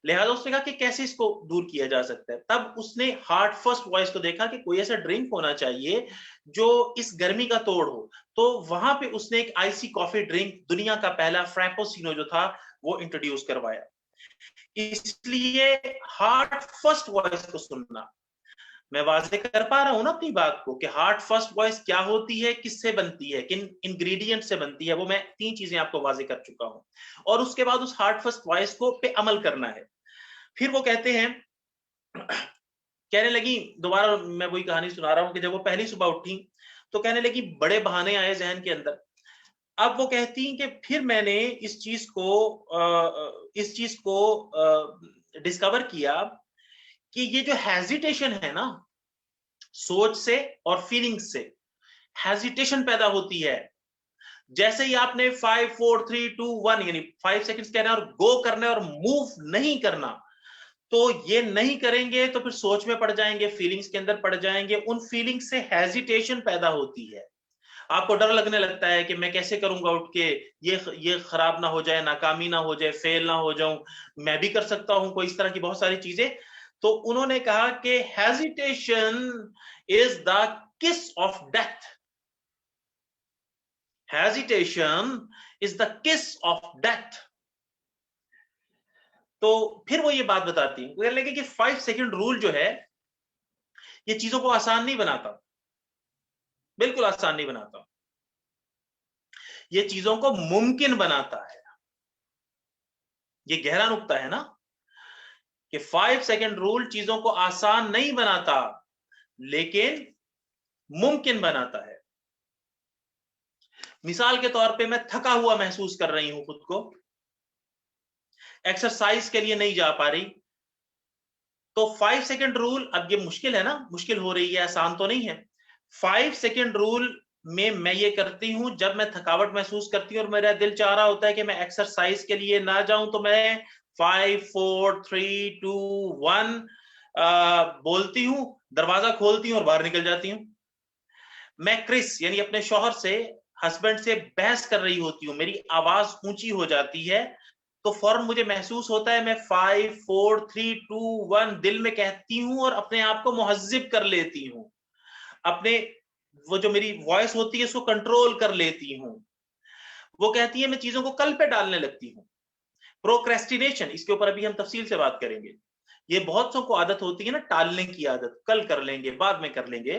लिहाजा उसने कहा कि कैसे इसको दूर किया जा सकता है। तब उसने हार्ट फर्स्ट वॉइस को देखा कि कोई ऐसा ड्रिंक होना चाहिए जो इस गर्मी का तोड़ हो। तो वहां पे उसने एक आईसी कॉफी ड्रिंक, दुनिया का पहला फ्रैपोसिनो जो था, वो इंट्रोड्यूस करवाया। इसलिए हार्ट फर्स्ट वॉइस को सुनना। मैं वाजे कर पा रहा हूं ना अपनी बात को कि हार्ट फर्स्ट वॉइस क्या होती है, किससे बनती है, किन इंग्रेडिएंट से बनती है, वो मैं 3 चीजें आपको वाजे कर चुका हूं। और उसके बाद उस हार्ट फर्स्ट वॉइस को पे अमल करना है। फिर वो कहते हैं, कहने लगी, दोबारा मैं वही कहानी सुना रहा हूं कि जब वो पहली सुबह उठी तो कहने लगी बड़े बहाने आए जहन के अंदर। अब वो कहती हैं कि फिर मैंने इस चीज को डिस्कवर किया कि ये जो हेजिटेशन है ना, सोच से और फीलिंग्स से हेजिटेशन पैदा होती है। जैसे ही आपने 5 4 3 2 1 यानी 5 सेकंड्स कहना और गो करना है और मूव नहीं करना, तो ये नहीं करेंगे तो फिर सोच में पड़ जाएंगे, फीलिंग्स के अंदर पड़ जाएंगे। उन फीलिंग्स से हेजिटेशन पैदा होती है। आपको डर लगने लगता है कि मैं कैसे करूंगा उठ के, ये खराब ना हो जाए, नाकामी ना हो जाए, फेल ना हो जाऊं, मैं भी कर सकता हूं, कोई इस तरह की बहुत सारी चीजें। तो उन्होंने कहा कि हेजिटेशन इज द किस of death. Hesitation is the किस ऑफ डेथ। तो फिर वो ये बात बताती है, कहने लगे कि 5 सेकंड रूल जो है ये चीजों को आसान नहीं बनाता, बिल्कुल आसान नहीं बनाता, ये चीजों को मुमकिन बनाता है। ये गहरा नुक्ता है ना कि 5 सेकंड रूल चीजों को आसान नहीं बनाता लेकिन मुमकिन बनाता है। मिसाल के तौर पे मैं थका हुआ महसूस कर रही हूं खुद को, एक्सरसाइज के लिए नहीं जा पा रही, तो 5 सेकंड रूल, अब ये मुश्किल है ना, मुश्किल हो रही है, आसान तो नहीं है। 5 सेकंड रूल में मैं ये करती हूं, जब मैं थकावट महसूस करती हूं और मेरा दिल चाह रहा होता है कि मैं एक्सरसाइज के लिए ना जाऊं, तो मैं 5 4 3 2 1 बोलती हूं, दरवाजा खोलती हूं और बाहर निकल जाती हूं। मैं क्रिस यानी अपने शौहर से, हस्बैंड से बहस कर रही होती हूँ, मेरी आवाज ऊंची हो जाती है, तो फौरन मुझे महसूस होता है मैं 5 4 3 2 1 दिल में कहती हूँ और अपने आप को मुहज्जिब कर लेती हूँ, अपने वो जो मेरी वॉइस होती है उसको कंट्रोल कर लेती हूँ। वो कहती है, मैं चीजों को कल पे डालने लगती हूँ। प्रोक्रेस्टिनेशन, इसके ऊपर अभी हम तफसील से बात करेंगे। ये बहुत सौ को आदत होती है ना, टालने की आदत, कल कर लेंगे, बाद में कर लेंगे,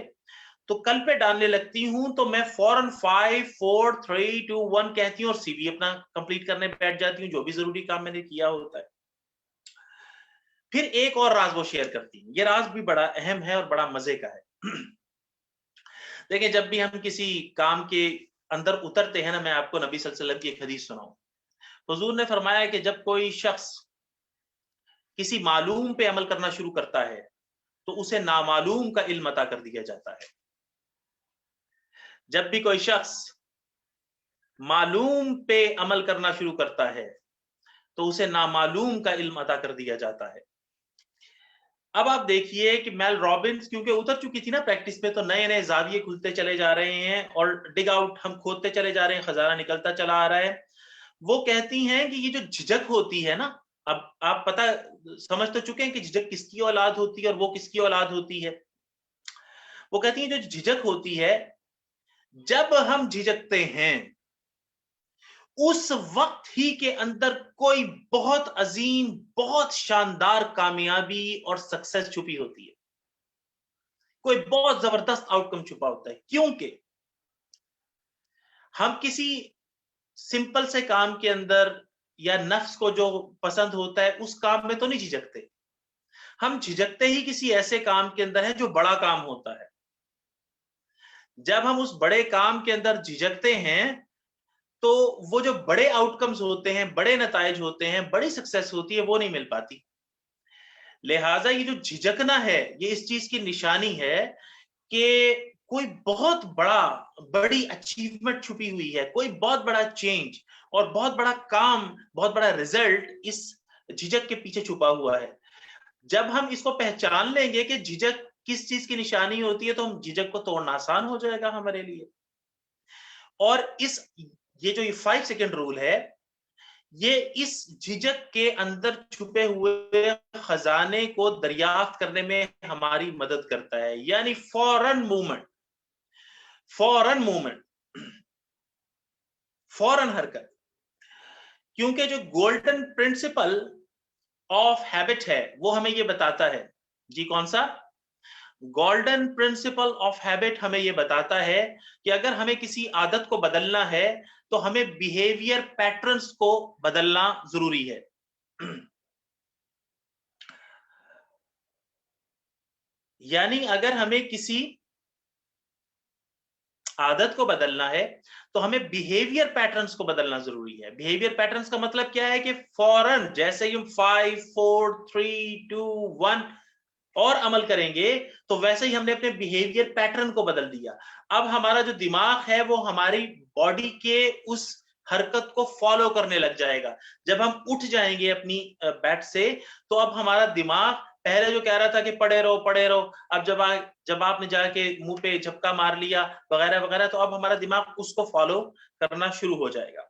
तो कल पे डालने लगती हूं, तो मैं फौरन 5 4 3 2 1 कहती हूं और सीवी अपना कंप्लीट करने बैठ जाती हूं, जो भी जरूरी काम मैंने किया होता है। फिर एक और राज वो शेयर करती हूं, ये राज भी बड़ा अहम है और बड़ा मजे का है। देखिए, जब भी हम किसी काम के अंदर उतरते हैं ना, मैं आपको नबी सल्लल्लाहु अलैहि वसल्लम की एक हदीस सुनाऊं। हुजूर ने फरमाया कि जब कोई शख्स किसी मालूम पे अमल करना शुरू करता है तो उसे नामालूम का इल्म अता कर दिया जाता है। जब भी कोई शख्स मालूम पे अमल करना शुरू करता है तो उसे नामालूम का इल्म अता कर दिया जाता है। अब आप देखिए कि मेल रॉबिन्स क्योंकि उतर चुकी थी ना प्रैक्टिस में, तो नए नए जाविये खुलते चले जा रहे हैं और डिग आउट हम खोदते चले जा रहे हैं, खजाना निकलता चला आ रहा है। वो कहती हैं कि ये जो झिझक होती है ना, अब आप पता समझ तो चुके हैं कि झिझक किसकी औलाद होती है और वो किसकी औलाद होती है। वो कहती है जो झिझक होती है, जब हम झिझकते हैं उस वक्त ही के अंदर कोई बहुत अजीम, बहुत शानदार कामयाबी और सक्सेस छुपी होती है, कोई बहुत जबरदस्त आउटकम छुपा होता है। क्योंकि हम किसी सिंपल से काम के अंदर या नफ्स को जो पसंद होता है उस काम में तो नहीं झिझकते, हम झिझकते ही किसी ऐसे काम के अंदर है जो बड़ा काम होता है। जब हम उस बड़े काम के अंदर झिझकते हैं तो वो जो बड़े आउटकम्स होते हैं, बड़े नताइज होते हैं, बड़ी सक्सेस होती है, वो नहीं मिल पाती। लिहाजा ये जो झिझकना है, ये इस चीज की निशानी है कि कोई बहुत बड़ी अचीवमेंट छुपी हुई है, कोई बहुत बड़ा चेंज और बहुत बड़ा काम, बहुत बड़ा रिजल्ट इस झिझक के पीछे छुपा हुआ है। जब हम इसको पहचान लेंगे कि झिझक किस चीज की निशानी होती है, तो हम झिझक को तोड़ना आसान हो जाएगा हमारे लिए। और ये जो 5 सेकंड रूल है, ये इस झिझक के अंदर छुपे हुए खजाने को दरियाफ्त करने में हमारी मदद करता है, यानी फौरन मूवमेंट, फौरन मूवमेंट, फौरन हरकत। क्योंकि जो गोल्डन प्रिंसिपल ऑफ हैबिट है वो हमें ये बताता है जी, कौन सा? गोल्डन प्रिंसिपल ऑफ हैबिट हमें ये बताता है कि अगर हमें किसी आदत को बदलना है तो हमें बिहेवियर पैटर्न्स को बदलना जरूरी है। यानी अगर हमें किसी आदत को बदलना है तो हमें बिहेवियर पैटर्न्स को बदलना जरूरी है। बिहेवियर पैटर्न्स का मतलब क्या है कि फौरन जैसे ही हम 5 4 3 2 1 और अमल करेंगे तो वैसे ही हमने अपने बिहेवियर पैटर्न को बदल दिया। अब हमारा जो दिमाग है वो हमारी बॉडी के उस हरकत को फॉलो करने लग जाएगा। जब हम उठ जाएंगे अपनी बेड से तो अब हमारा दिमाग पहले जो कह रहा था कि पड़े रहो, अब जब आपने जाके मुंह पे झपका मार लिया वगैरह वगैरह, तो अब हमारा दिमाग उसको फॉलो करना शुरू हो जाएगा।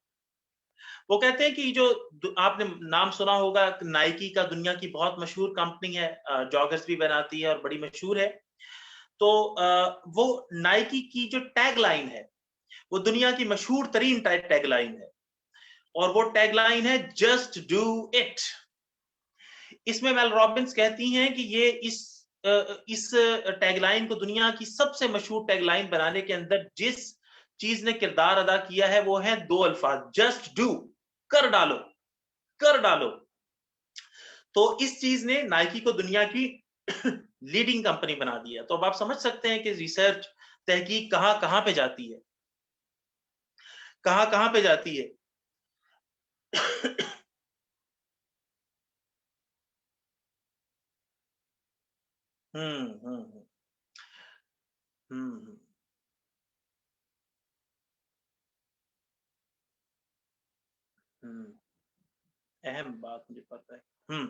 वो कहते हैं कि जो आपने नाम सुना होगा, नाइकी का दुनिया की बहुत मशहूर कंपनी है, जॉगर्स भी बनाती है और बड़ी मशहूर है। तो वो नाइकी की जो टैगलाइन है वो दुनिया की मशहूर तरीन टैगलाइन है और वो टैगलाइन है जस्ट डू इट। इसमें मेल रॉबिन्स कहती हैं कि ये इस टैगलाइन को दुनिया की सबसे मशहूर टैगलाइन बनाने के अंदर जिस चीज ने किरदार अदा किया है वो है 2 अल्फाज, जस्ट डू, कर डालो, कर डालो। तो इस चीज ने नाइकी को दुनिया की लीडिंग कंपनी बना दिया। तो अब आप समझ सकते हैं कि रिसर्च तहकीक कहां कहां पे जाती है, कहां कहां पे जाती है। हम्म हम्म हम्म हम्म अहम बात मुझे पता है।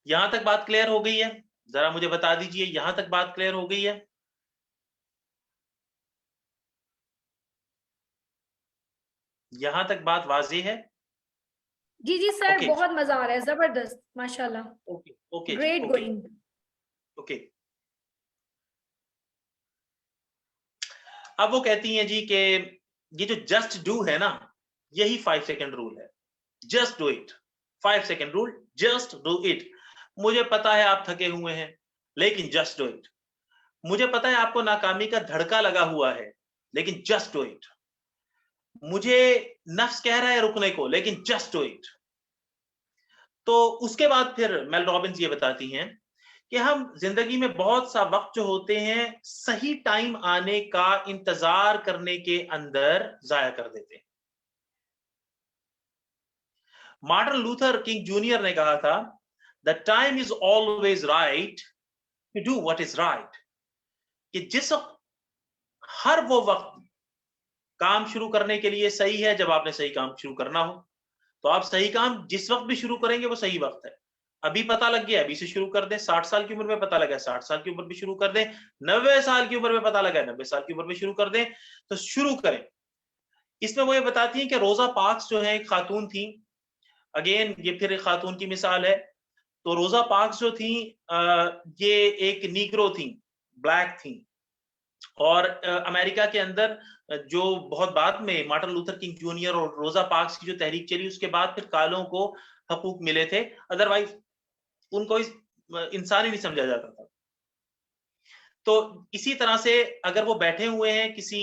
यहां तक बात क्लियर हो गई है? जरा मुझे बता दीजिए, यहां तक बात क्लियर हो गई है? यहां तक बात वाज़ेह है? जी जी सर, ओके बहुत मजा आ रहा है, जबरदस्त, माशाल्लाह, ओके ओके जी, ग्रेट ओके गोइंग। ओके। अब वो कहती हैं जी कि ये जो जस्ट डू है ना, यही 5 सेकंड रूल है। Just do it, 5 second rule, just do it. मुझे पता है आप थके हुए हैं, लेकिन जस्ट डू इट। मुझे पता है आपको नाकामी का धड़का लगा हुआ है, लेकिन जस्ट डू इट। मुझे नफ्स कह रहा है रुकने को, लेकिन जस्ट डू इट। तो उसके बाद फिर मेल रॉबिन्स ये बताती हैं कि हम जिंदगी में बहुत सा वक्त जो होते हैं सही टाइम आने का इंतजार करने के अंदर जाया कर देते हैं। मार्टिन लूथर किंग जूनियर ने कहा था, the time is always right to do what is right. कि जिस वक्त, हर वो वक्त काम शुरू करने के लिए सही है जब आपने सही काम शुरू करना हो। तो आप सही काम जिस वक्त भी शुरू करेंगे वो सही वक्त है। अभी पता लग गया, अभी से शुरू कर दें। 60 साल की उम्र में पता लगा, 60 साल की उम्र में शुरू कर दें। 90 साल की उम्र में पता लगा, 90 साल की उम्र में शुरू कर दें। तो शुरू करें। इसमें वो ये बताती हैं कि रोजा पार्क्स जो है एक खातून थी। अगेन ये फिर एक खातून की मिसाल है। तो रोजा पार्क्स जो थी, ये एक नीग्रो थी, ब्लैक थी। और अमेरिका के अंदर जो बहुत बाद में मार्टिन लूथर किंग जूनियर और रोजा पार्क्स की जो तहरीक चली, उसके बाद फिर कालों को हकूक मिले थे। अदरवाइज उनको इंसान ही नहीं समझा जाता था। तो इसी तरह से अगर वो बैठे हुए हैं किसी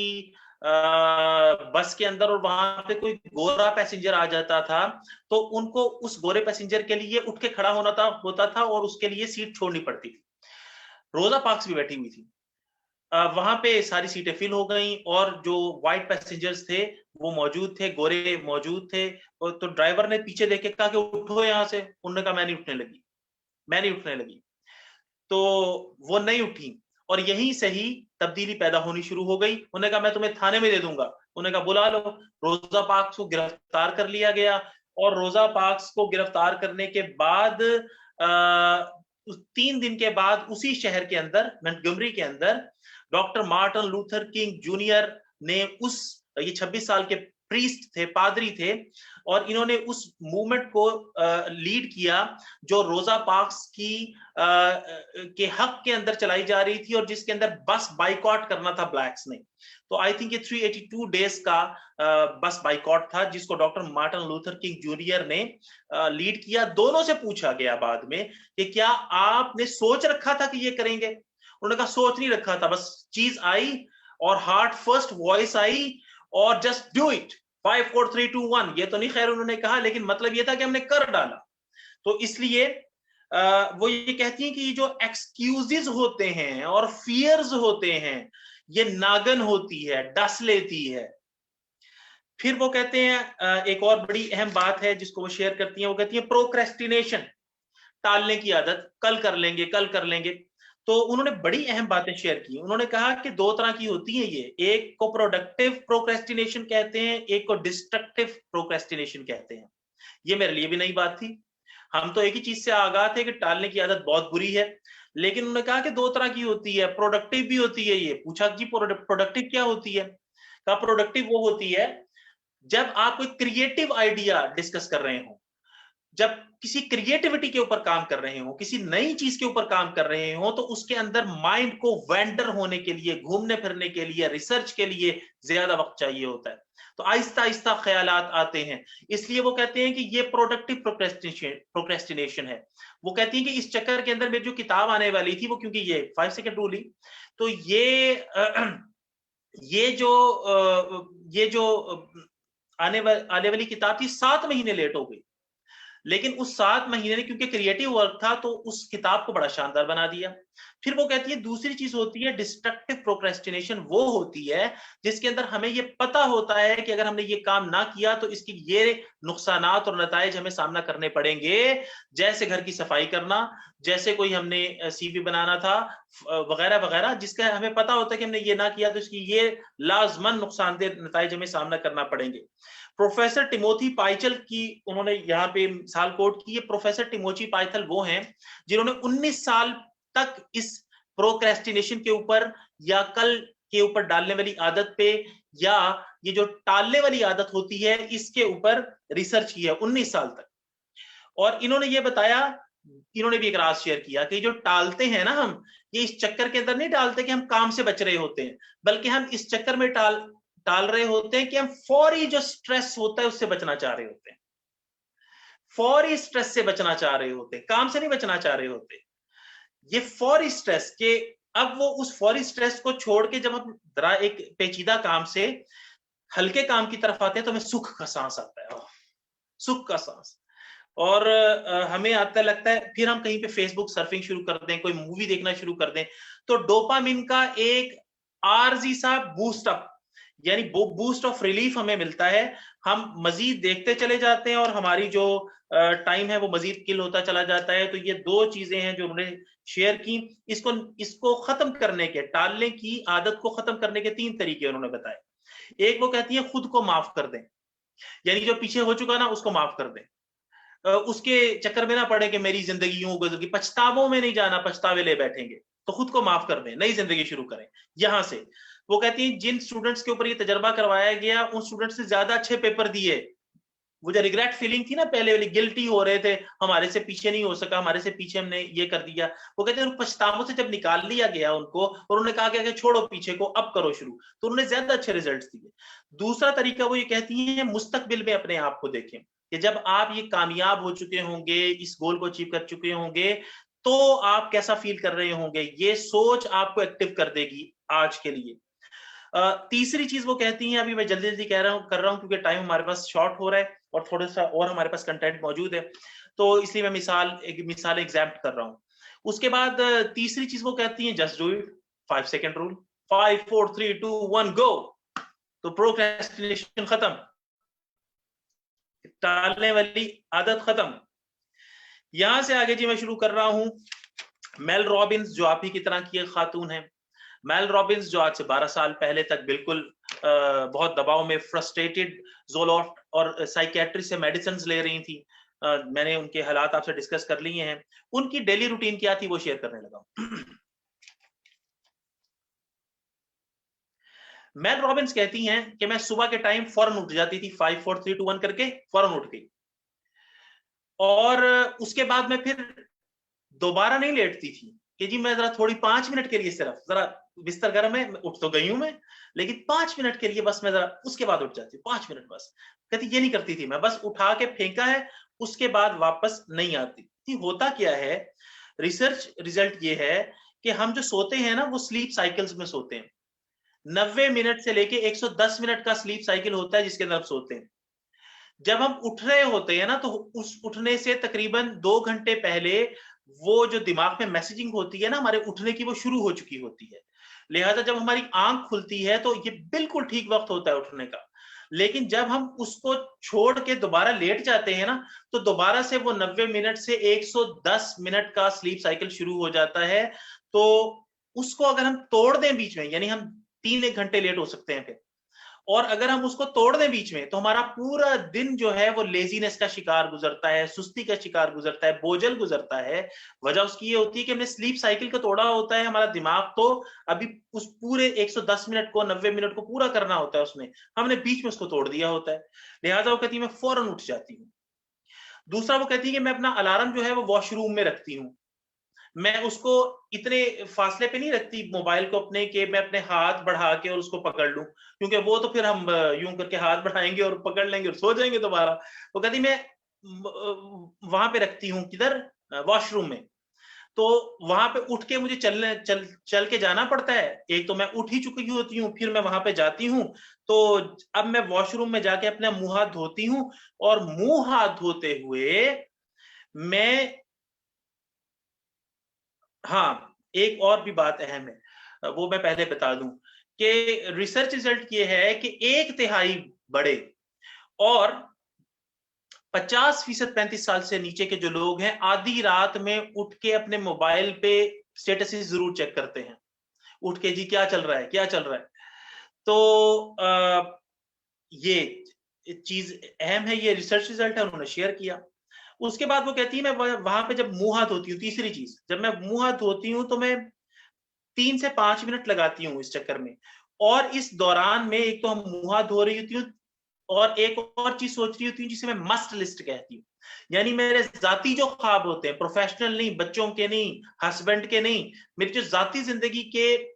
बस के अंदर और वहां पे कोई गोरा पैसेंजर आ जाता था, तो उनको उस गोरे पैसेंजर के लिए उठ के खड़ा होता था और उसके लिए सीट छोड़नी पड़ती थी। रोजा पार्क्स भी बैठी हुई थी। वहां पे सारी सीटें फिल हो गई और जो व्हाइट पैसेंजर्स थे वो मौजूद थे, गोरे मौजूद थे। और तो ड्राइवर ने पीछे देख के कहा कि उठो यहाँ से। उन्होंने कहा मैं नहीं उठने लगी, मैं नहीं उठने लगी। तो वो नहीं उठी और यहीं से ही तब्दीली पैदा होनी शुरू हो गई। उन्होंने कहा मैं तुम्हें थाने में दे दूंगा। उन्होंने कहा बुला लो। रोजा पार्क्स को गिरफ्तार कर लिया गया और रोजा पार्क्स को गिरफ्तार करने के बाद 3 दिन के बाद उसी शहर के अंदर, मोंटगोमरी के अंदर, doctor Martin Luther king junior ने ये 26 साल के प्रीस्ट थे, पादरी थे, और इन्होंने उस मूवमेंट को लीड किया जो रोजा पार्क्स के हक के अंदर चलाई जा रही थी और जिसके अंदर बस बाइकॉट करना था ब्लैक्स ने। तो आई थिंक ये 382 डेज का बस बाइकॉट था जिसको doctor Martin Luther king junior ने लीड किया। दोनों से पूछा गया बाद में कि क्या आपने सोच रखा था कि ये करेंगे? उन्होंने कहा सोच नहीं रखा था, बस चीज आई और हार्ट फर्स्ट वॉइस आई और जस्ट डू इट, 5 4 3 2 1। ये तो नहीं खैर उन्होंने कहा, लेकिन मतलब ये था कि हमने कर डाला। तो इसलिए वो ये कहती हैं कि जो एक्सक्यूजेस होते हैं और फियर्स होते हैं, ये नागन होती है, डस लेती है। फिर वो कहते हैं एक और बड़ी अहम बात है जिसको वो शेयर करती हैं, वो कहती हैं प्रोक्रेस्टिनेशन, टालने की आदत, कल कर लेंगे, कल कर लेंगे। तो उन्होंने बड़ी अहम बातें शेयर की। उन्होंने कहा कि दो तरह की होती है ये, एक को प्रोडक्टिव प्रोक्रेस्टिनेशन कहते हैं, एक को डिस्ट्रक्टिव प्रोक्रेस्टिनेशन कहते हैं। ये मेरे लिए भी नई बात थी। हम तो एक ही चीज से आगाह थे कि टालने की आदत बहुत बुरी है, लेकिन उन्होंने कहा कि दो तरह की होती है, प्रोडक्टिव भी होती है। ये पूछा कि प्रोडक्टिव क्या होती है? कहा प्रोडक्टिव वो होती है जब आप कोई क्रिएटिव आइडिया डिस्कस कर रहे हो, जब किसी क्रिएटिविटी के ऊपर काम कर रहे हो, किसी नई चीज के ऊपर काम कर रहे हो, तो उसके अंदर माइंड को वेंडर होने के लिए, घूमने फिरने के लिए, रिसर्च के लिए ज्यादा वक्त चाहिए होता है। तो आहिस्ता आहिस्ता ख्यालात आते हैं। इसलिए वो कहते हैं कि ये प्रोडक्टिव प्रोक्रेस्टिनेशन है। वो कहती हैं कि इस चक्कर के अंदर मेरी जो किताब आने वाली थी वो, क्योंकि ये 5 सेकंड रूल ही, तो ये जो आने वाली किताब थी 7 महीने लेट हो गई, लेकिन उस 7 महीने ने क्योंकि क्रिएटिव वर्क था तो उस किताब को बड़ा शानदार बना दिया। फिर वो कहती है दूसरी चीज होती है डिस्ट्रक्टिव प्रोक्रेस्टिनेशन, वो होती है जिसके अंदर हमें ये पता होता है कि अगर हमने ये काम ना किया तो इसकी ये नुकसानात और नताइज हमें सामना करने पड़ेंगे, जैसे घर की सफाई करना, जैसे कोई हमने सीवी बनाना था, वगैरह वगैरह, जिसका हमें पता होता है कि हमने ये ना किया तो इसकी ये लाजमन नुकसानदेह नताइज हमें सामना करना पड़ेंगे। प्रोफेसर टिमोथी पाइचल की उन्होंने यहाँ पे मिसाल कोट की है। प्रोफेसर टिमोथी पाइथल वो हैं जिन्होंने 19 साल तक इस प्रोक्रेस्टिनेशन के ऊपर या कल के ऊपर डालने वाली आदत पे या ये जो टालने वाली आदत होती है इसके ऊपर रिसर्च की है 19 साल तक। और इन्होंने ये बताया, इन्होंने भी एक राज शेयर किया कि जो टालते हैं ना हम, ये इस चक्कर के अंदर नहीं डालते कि हम काम से बच रहे होते हैं, बल्कि हम इस चक्कर में टाल रहे होते हैं कि हम फौरी जो स्ट्रेस होता है उससे बचना चाह रहे होते हैं, फौरी स्ट्रेस से बचना चाह रहे होते हैं, काम से नहीं बचना चाह रहे होते। ये फौरी स्ट्रेस के, अब वो उस फौरी स्ट्रेस को छोड़ के जब हम जरा एक पेचीदा काम से हल्के काम की तरफ आते हैं तो हमें सुख का सांस आता है, सुख का सांस। और हमें आता लगता है, फिर हम कहीं पे फेसबुक सर्फिंग शुरू कर दें, कोई मूवी देखना शुरू कर दें, तो डोपामिन का एक आरजी सा बूस्ट अप, यानी बूस्ट ऑफ रिलीफ हमें मिलता है। हम मजीद देखते चले जाते हैं और हमारी जो टाइम है वो मजीद किल होता चला जाता है। तो ये दो चीजें हैं जो उन्होंने शेयर की। इसको खत्म करने के, टालने की आदत को खत्म करने के 3 तरीके उन्होंने बताए। एक वो कहती है खुद को माफ कर दें, यानी जो पीछे हो चुका ना उसको माफ कर दें, उसके चक्कर में ना पड़े कि मेरी जिंदगी यूं गुजर गई, पछतावों में नहीं जाना, पछतावे ले बैठेंगे। तो खुद को माफ कर दें, नई जिंदगी शुरू करें यहां से। वो कहती है जिन स्टूडेंट्स के ऊपर ये तजर्बा करवाया गया उन स्टूडेंट्स से ज्यादा अच्छे पेपर दिए। वो जो रिग्रेट फीलिंग थी ना पहले वाली, गिल्टी हो रहे थे, हमारे से पीछे नहीं हो सका, हमारे से पीछे हमने ये कर दिया, वो कहते हैं पछतावों से जब निकाल लिया गया उनको और उन्होंने कहा कि छोड़ो पीछे को, अब करो शुरू, तो उन्होंने ज्यादा अच्छे रिजल्ट्स दिए। दूसरा तरीका वो ये कहती है मुस्तकबिल में अपने आप को देखें कि जब आप ये कामयाब हो चुके होंगे, इस गोल को अचीव कर चुके होंगे, तो आप कैसा फील कर रहे होंगे, ये सोच आपको एक्टिव कर देगी आज के लिए। तीसरी चीज वो कहती हैं, अभी मैं जल्दी जल्दी कर रहा हूं क्योंकि टाइम हमारे पास शॉर्ट हो रहा है और थोड़ा सा और हमारे पास कंटेंट मौजूद है, तो इसलिए मैं मिसाल एग्जाम्प्ट कर रहा हूं। उसके बाद तीसरी चीज वो कहती हैं just do it, 5 second rule, 5 4 3 2 1 गो। तो प्रोक्रेस्टिनेशन खत्म, टालने वाली आदत खत्म। यहां से आगे जी मैं शुरू कर रहा हूं। मेल रॉबिन्स जो आप ही की तरह की एक खातून है, मेल रॉबिन्स जो आज से 12 साल पहले तक बिल्कुल बहुत दबाव में, फ्रस्ट्रेटेड, ज़ोलॉफ्ट और साइकियाट्रिस्ट से मेडिसिन ले रही थी। मैंने उनके हालात आपसे डिस्कस कर लिए हैं। उनकी डेली रूटीन क्या थी वो शेयर करने लगा। मेल रॉबिन्स कहती हैं कि मैं सुबह के टाइम फौरन उठ जाती थी, 5 4 3 2 1 करके फौरन उठ गई, और उसके बाद मैं फिर दोबारा नहीं लेटती थी कि जी मैं जरा थोड़ी 5 मिनट के लिए, सिर्फ जरा बिस्तर गर्म है, उठ तो गई हूं मैं, लेकिन 5 मिनट के लिए बस मैं जरा, उसके बाद उठ जाती हूँ 5 मिनट बस। कहती ये नहीं करती थी मैं, बस उठा के फेंका है, उसके बाद वापस नहीं आती थी। होता क्या है, रिसर्च रिजल्ट ये है कि हम जो सोते हैं ना, वो स्लीप साइकिल्स में सोते हैं। 90 मिनट से लेके 110 मिनट का स्लीप साइकिल होता है जिसके अंदर हम सोते हैं। जब हम उठ रहे होते हैं ना, तो उस उठने से तकरीबन 2 घंटे पहले वो जो दिमाग में मैसेजिंग होती है ना हमारे उठने की, वो शुरू हो चुकी होती है। लिहाजा जब हमारी आंख खुलती है तो ये बिल्कुल ठीक वक्त होता है उठने का। लेकिन जब हम उसको छोड़ के दोबारा लेट जाते हैं ना, तो दोबारा से वो 90 मिनट से 110 मिनट का स्लीप साइकिल शुरू हो जाता है। तो उसको अगर हम तोड़ दें बीच में, यानी हम 3-1 घंटे लेट हो सकते हैं फिर, और अगर हम उसको तोड़ दें बीच में, तो हमारा पूरा दिन जो है वो लेजीनेस का शिकार गुजरता है, सुस्ती का शिकार गुजरता है, बोझल गुजरता है। वजह उसकी ये होती है कि हमने स्लीप साइकिल को तोड़ा होता है। हमारा दिमाग तो अभी उस पूरे 110 मिनट को, 90 मिनट को पूरा करना होता है उसमें, हमने बीच में उसको तोड़ दिया होता है। लिहाजा वो कहती है मैं फौरन उठ जाती हूँ। दूसरा वो कहती है कि मैं अपना अलार्म जो है वो वॉशरूम में रखती हूँ। मैं उसको इतने फासले पे नहीं रखती मोबाइल को अपने, कि मैं अपने हाथ बढ़ा के और उसको पकड़ लूं, क्योंकि वो तो फिर हम यूं करके हाथ बढ़ाएंगे और पकड़ लेंगे और सो जाएंगे दोबारा। वो कहती मैं वहां पे रखती हूँ, किधर, वॉशरूम में। तो वहां पे उठ के मुझे चल के जाना पड़ता है। एक तो मैं उठ ही चुकी होती हूँ, फिर मैं वहां पे जाती हूँ। तो अब मैं वॉशरूम में जाके अपना मुंह हाथ धोती हूँ, और मुंह हाथ धोते हुए मैं, हाँ, एक और भी बात अहम है, वो मैं पहले बता दूं कि रिसर्च रिजल्ट ये है कि 1/3 बड़े और 50% 35 साल से नीचे के जो लोग हैं, आधी रात में उठ के अपने मोबाइल पे स्टेटस जरूर चेक करते हैं। उठ के जी क्या चल रहा है, क्या चल रहा है। तो ये चीज अहम है, ये रिसर्च रिजल्ट है, उन्होंने शेयर किया। उसके बाद वो कहती है मैं वहां पे जब मुंह हाथ धोती हूँ, तीसरी चीज, जब मैं मुंह हाथ धोती हूँ तो मैं 3 से 5 मिनट लगाती हूँ इस चक्कर में। और इस दौरान में एक तो हम मुंह हाथ धो रही होती हूँ, और एक और चीज सोच रही होती हूँ जिसे मैं मस्ट लिस्ट कहती हूँ। यानी मेरे जाती जो ख्वाब होते हैं, प्रोफेशनल नहीं, बच्चों के नहीं, हस्बैंड के नहीं, मेरी जो जाती जिंदगी के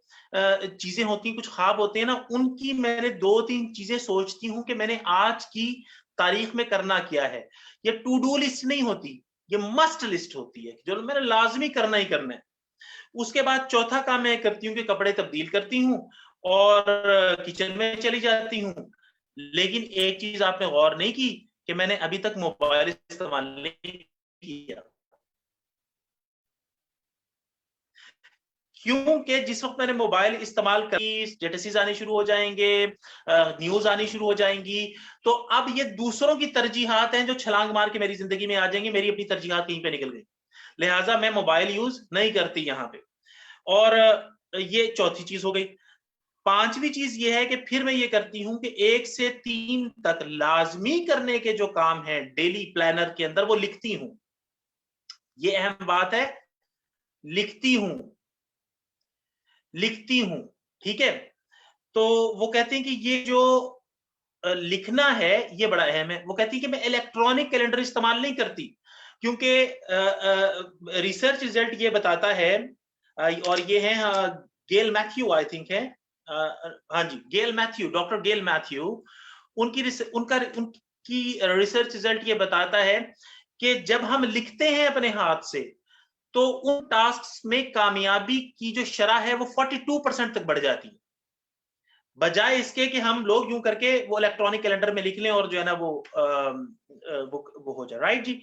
चीजें होती हैं, कुछ ख्वाब होते हैं ना, उनकी मैंने 2-3 चीजें सोचती हूँ कि मैंने आज की तारीख में करना क्या है। ये टू डू लिस्ट नहीं होती, ये मस्ट लिस्ट होती है, जो मैंने लाजमी करना ही करना है। उसके बाद चौथा काम मैं करती हूँ कि कपड़े तब्दील करती हूँ और किचन में चली जाती हूँ। लेकिन एक चीज आपने गौर नहीं की कि मैंने अभी तक मोबाइल इस्तेमाल नहीं किया, क्योंकि जिस वक्त मैंने मोबाइल इस्तेमाल करी, स्टेटसेस आने शुरू हो जाएंगे, न्यूज आनी शुरू हो जाएंगी। तो अब ये दूसरों की तरजीहात हैं जो छलांग मार के मेरी जिंदगी में आ जाएंगी, मेरी अपनी तरजीहात कहीं पे निकल गई। लिहाजा मैं मोबाइल यूज नहीं करती यहाँ पे। और ये चौथी चीज हो गई। पांचवी चीज ये है कि फिर मैं ये करती हूं कि 1 से 3 तक लाजमी करने के जो काम है डेली प्लानर के अंदर, वो लिखती हूं। ये अहम बात है, लिखती हूं, लिखती हूं। ठीक है। तो वो कहते हैं कि ये जो लिखना है ये बड़ा अहम है। वो कहती है कि मैं इलेक्ट्रॉनिक कैलेंडर इस्तेमाल नहीं करती, क्योंकि रिसर्च रिजल्ट ये बताता है, और ये है गेल मैथ्यू आई थिंक है, हाँ जी, गेल मैथ्यू, डॉक्टर गेल मैथ्यू, उनकी रिसर्च रिजल्ट ये बताता है कि जब हम लिखते हैं अपने हाथ से, तो उन टास्क में कामयाबी की जो शरह है वो 42% तक बढ़ जाती है, बजाय इसके कि हम लोग यूं करके वो इलेक्ट्रॉनिक कैलेंडर में लिख लें और जो है ना वो हो जाए। राइट जी।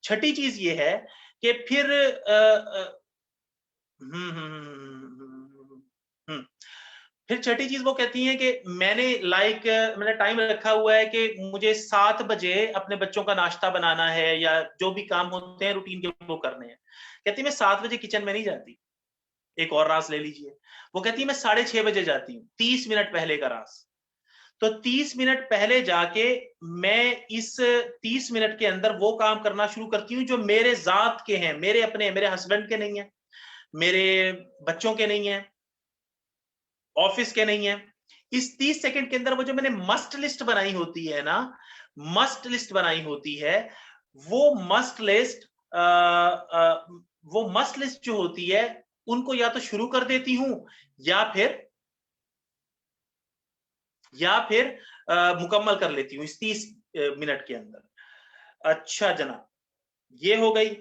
छठी चीज ये है कि फिर फिर छठी चीज वो कहती है कि मैंने टाइम रखा हुआ है कि मुझे 7 बजे अपने बच्चों का नाश्ता बनाना है, या जो भी काम होते हैं रूटीन के वो करने हैं। कहती मैं 7 बजे किचन में नहीं जाती। एक और रास ले लीजिए। वो कहती है मैं 6:30 बजे जाती हूँ, 30 मिनट पहले का रास। तो 30 मिनट पहले जाके मैं इस 30 मिनट के अंदर वो काम करना शुरू करती हूँ जो मेरे जात के हैं, मेरे अपने, मेरे हस्बैंड के नहीं है, मेरे बच्चों के नहीं है, ऑफिस के नहीं है। इस 30 सेकंड के अंदर वो जो मैंने मस्ट लिस्ट बनाई होती है ना, मस्ट लिस्ट बनाई होती है, वो मस्ट लिस्ट जो होती है उनको या तो शुरू कर देती हूं या फिर मुकम्मल कर लेती हूँ इस 30 मिनट के अंदर। अच्छा जनाब, ये हो गई।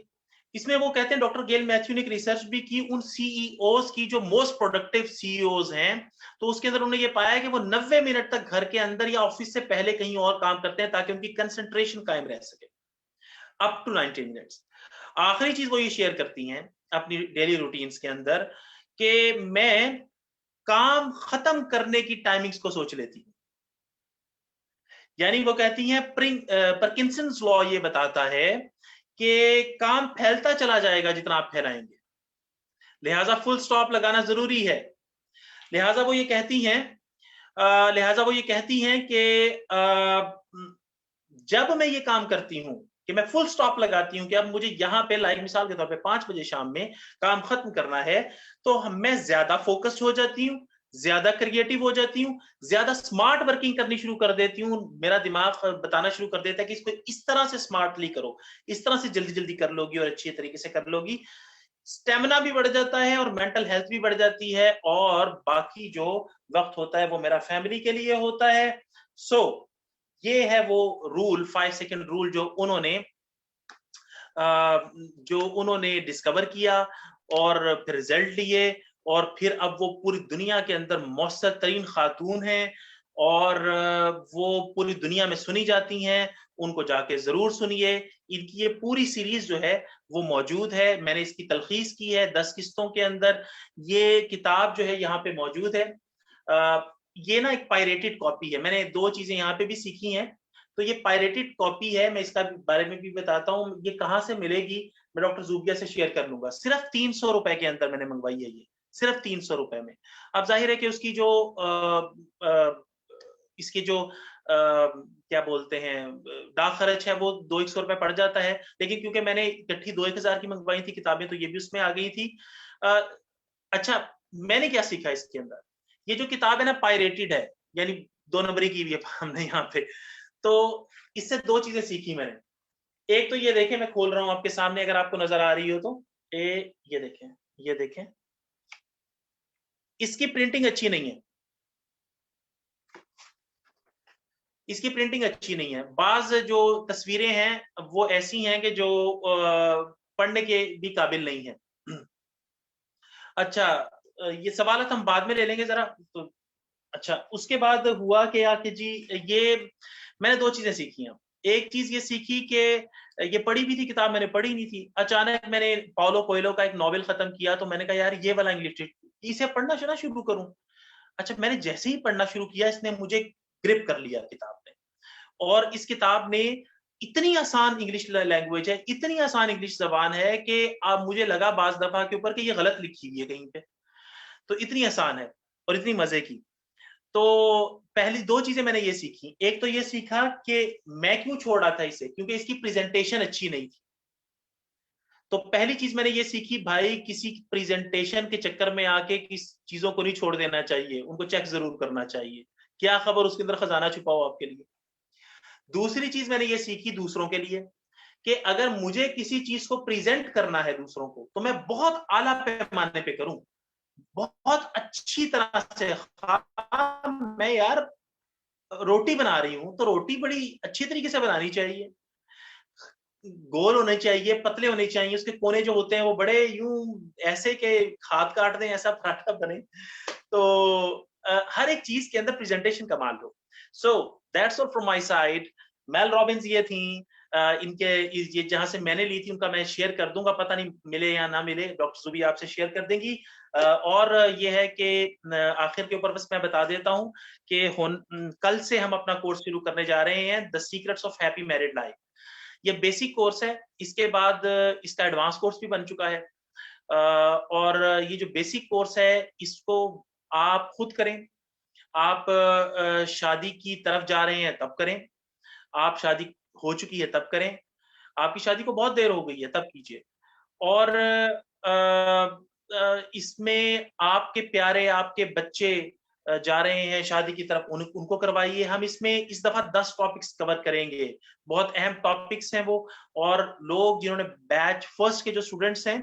इसमें वो कहते हैं, डॉक्टर गेल मैथ्यू ने एक रिसर्च भी की उन सीईओज की जो मोस्ट प्रोडक्टिव सीईओज हैं, तो उसके अंदर उन्होंने ये पाया कि वो 90 मिनट तक घर के अंदर या ऑफिस से पहले कहीं और काम करते हैं ताकि उनकी कंसंट्रेशन कायम रह सके, अप टू 90 मिनट्स। आखिरी चीज वो ये शेयर करती हैं अपनी डेली रूटीन्स के अंदर कि मैं काम खत्म करने की टाइमिंग्स को सोच लेती हूँ। यानी वो कहती हैं परकिंसंस लॉ ये बताता है कि काम फैलता चला जाएगा जितना आप फैलाएंगे, लिहाजा फुल स्टॉप लगाना जरूरी है। लिहाजा वो ये कहती हैं कि जब मैं ये काम करती हूं कि मैं फुल स्टॉप लगाती हूं कि अब मुझे यहां पे लाइक मिसाल के तौर पे 5 बजे शाम में काम खत्म करना है, तो मैं ज्यादा फोकस्ड हो जाती हूँ, ज्यादा क्रिएटिव हो जाती हूँ, ज्यादा स्मार्ट वर्किंग करनी शुरू कर देती हूँ। मेरा दिमाग बताना शुरू कर देता है कि इसको इस तरह से स्मार्टली करो, इस तरह से जल्दी जल्दी कर लोगी और अच्छी तरीके से कर लोगी। स्टेमिना भी बढ़ जाता है और मेंटल हेल्थ भी बढ़ जाती है, और बाकी जो वक्त होता है वो मेरा फैमिली के लिए होता है। सो ये है वो रूल, 5 सेकंड रूल जो उन्होंने डिस्कवर किया और फिर रिजल्ट लिए, और फिर अब वो पूरी दुनिया के अंदर मौसर तरीन खातून हैं और वो पूरी दुनिया में सुनी जाती हैं। उनको जाके जरूर सुनिए। इनकी ये पूरी सीरीज जो है वो मौजूद है, मैंने इसकी तलखीस की है 10 किस्तों के अंदर। ये किताब जो है यहाँ पे मौजूद है। ये ना एक पायरेटेड कॉपी है। मैंने 2 चीजें यहाँ पे भी सीखी हैं। तो ये पायरेटेड कॉपी है, मैं इसका बारे में भी बताता हूँ। ये कहाँ से मिलेगी मैं डॉक्टर जूबिया से शेयर कर लूंगा। सिर्फ 300 रुपए के अंदर मैंने मंगवाई है ये, सिर्फ 300 रुपए में। अब जाहिर है कि उसकी जो इसके जो क्या बोलते हैं डाक खर्च है वो 200 रुपए पड़ जाता है, लेकिन क्योंकि मैंने इकट्ठी 2-1000 की मंगवाई थी किताबें, तो ये भी उसमें आ गई थी। अच्छा, मैंने क्या सीखा इसके अंदर? ये जो किताब है ना पायरेटेड है, यानी 2 नंबरी की हुई है हमने यहाँ पे। तो इससे 2 चीजें सीखी मैंने। एक तो ये देखें, मैं खोल रहा हूं आपके सामने, अगर आपको नजर आ रही हो तो ये देखें, ये देखें, इसकी प्रिंटिंग अच्छी नहीं है। इसकी प्रिंटिंग अच्छी नहीं है। बाज जो तस्वीरें हैं वो ऐसी हैं कि जो पढ़ने के भी काबिल नहीं है। अच्छा, ये सवाल हम बाद में ले लेंगे जरा। तो अच्छा, उसके बाद हुआ क्या कि जी ये मैंने 2 चीजें सीखी हैं। एक चीज ये सीखी कि ये पढ़ी भी थी किताब, मैंने पढ़ी नहीं थी। अचानक मैंने पाउलो कोएल्हो का एक नॉवेल खत्म किया, तो मैंने कहा यार ये वाला इंग्लिश इसे पढ़ना शुरू करूं। अच्छा, मैंने जैसे ही पढ़ना शुरू किया इसने मुझे ग्रिप कर लिया किताब ने। और इस किताब ने इतनी आसान इंग्लिश लैंग्वेज है, इतनी आसान इंग्लिश जबान है कि अब मुझे लगा बाज दफा के ऊपर कि ये गलत लिखी हुई है कहीं पे। तो इतनी आसान है और इतनी मजे की। तो पहली 2 चीजें मैंने ये सीखी। एक तो ये सीखा कि मैं क्यों छोड़ रहा था इसे, क्योंकि इसकी प्रेजेंटेशन अच्छी नहीं थी। तो पहली चीज मैंने ये सीखी, भाई किसी प्रेजेंटेशन के चक्कर में आके किस चीजों को नहीं छोड़ देना चाहिए, उनको चेक जरूर करना चाहिए, क्या खबर उसके अंदर खजाना छुपा हो आपके लिए। दूसरी चीज मैंने ये सीखी दूसरों के लिए कि अगर मुझे किसी चीज को प्रेजेंट करना है दूसरों को, तो मैं बहुत आला पैमाने पे करूं, बहुत अच्छी तरह से। मैं यार रोटी बना रही हूं तो रोटी बड़ी अच्छी तरीके से बनानी चाहिए, गोल होने चाहिए, पतले होने चाहिए, उसके कोने जो होते हैं वो बड़े यूं ऐसे के हाथ काट दें ऐसा पराठा बने। तो हर एक चीज के अंदर प्रेजेंटेशन कमाल हो। So that's all from my side. Mel Robbins ये थी, इनके ये जहां से मैंने ली थी उनका मैं शेयर कर दूंगा, पता नहीं मिले या ना मिले, डॉक्टर सुबी आपसे शेयर कर देंगी। और ये है कि आखिर के ऊपर बस मैं बता देता हूँ कि कल से हम अपना कोर्स शुरू करने जा रहे हैं, the secrets of happy married life. ये बेसिक कोर्स है, इसके बाद इसका एडवांस कोर्स भी बन चुका है। और ये जो बेसिक कोर्स है इसको आप खुद करें। आप शादी की तरफ जा रहे हैं तब करें, आप शादी हो चुकी है तब करें, आपकी शादी को बहुत देर हो गई है तब कीजिए। और इसमें आपके प्यारे, आपके बच्चे जा रहे हैं शादी की तरफ, उनको करवाइए। हम इसमें इस दफा 10 टॉपिक्स कवर करेंगे, बहुत अहम टॉपिक्स हैं वो। और लोग जिन्होंने बैच फर्स्ट के जो स्टूडेंट्स हैं,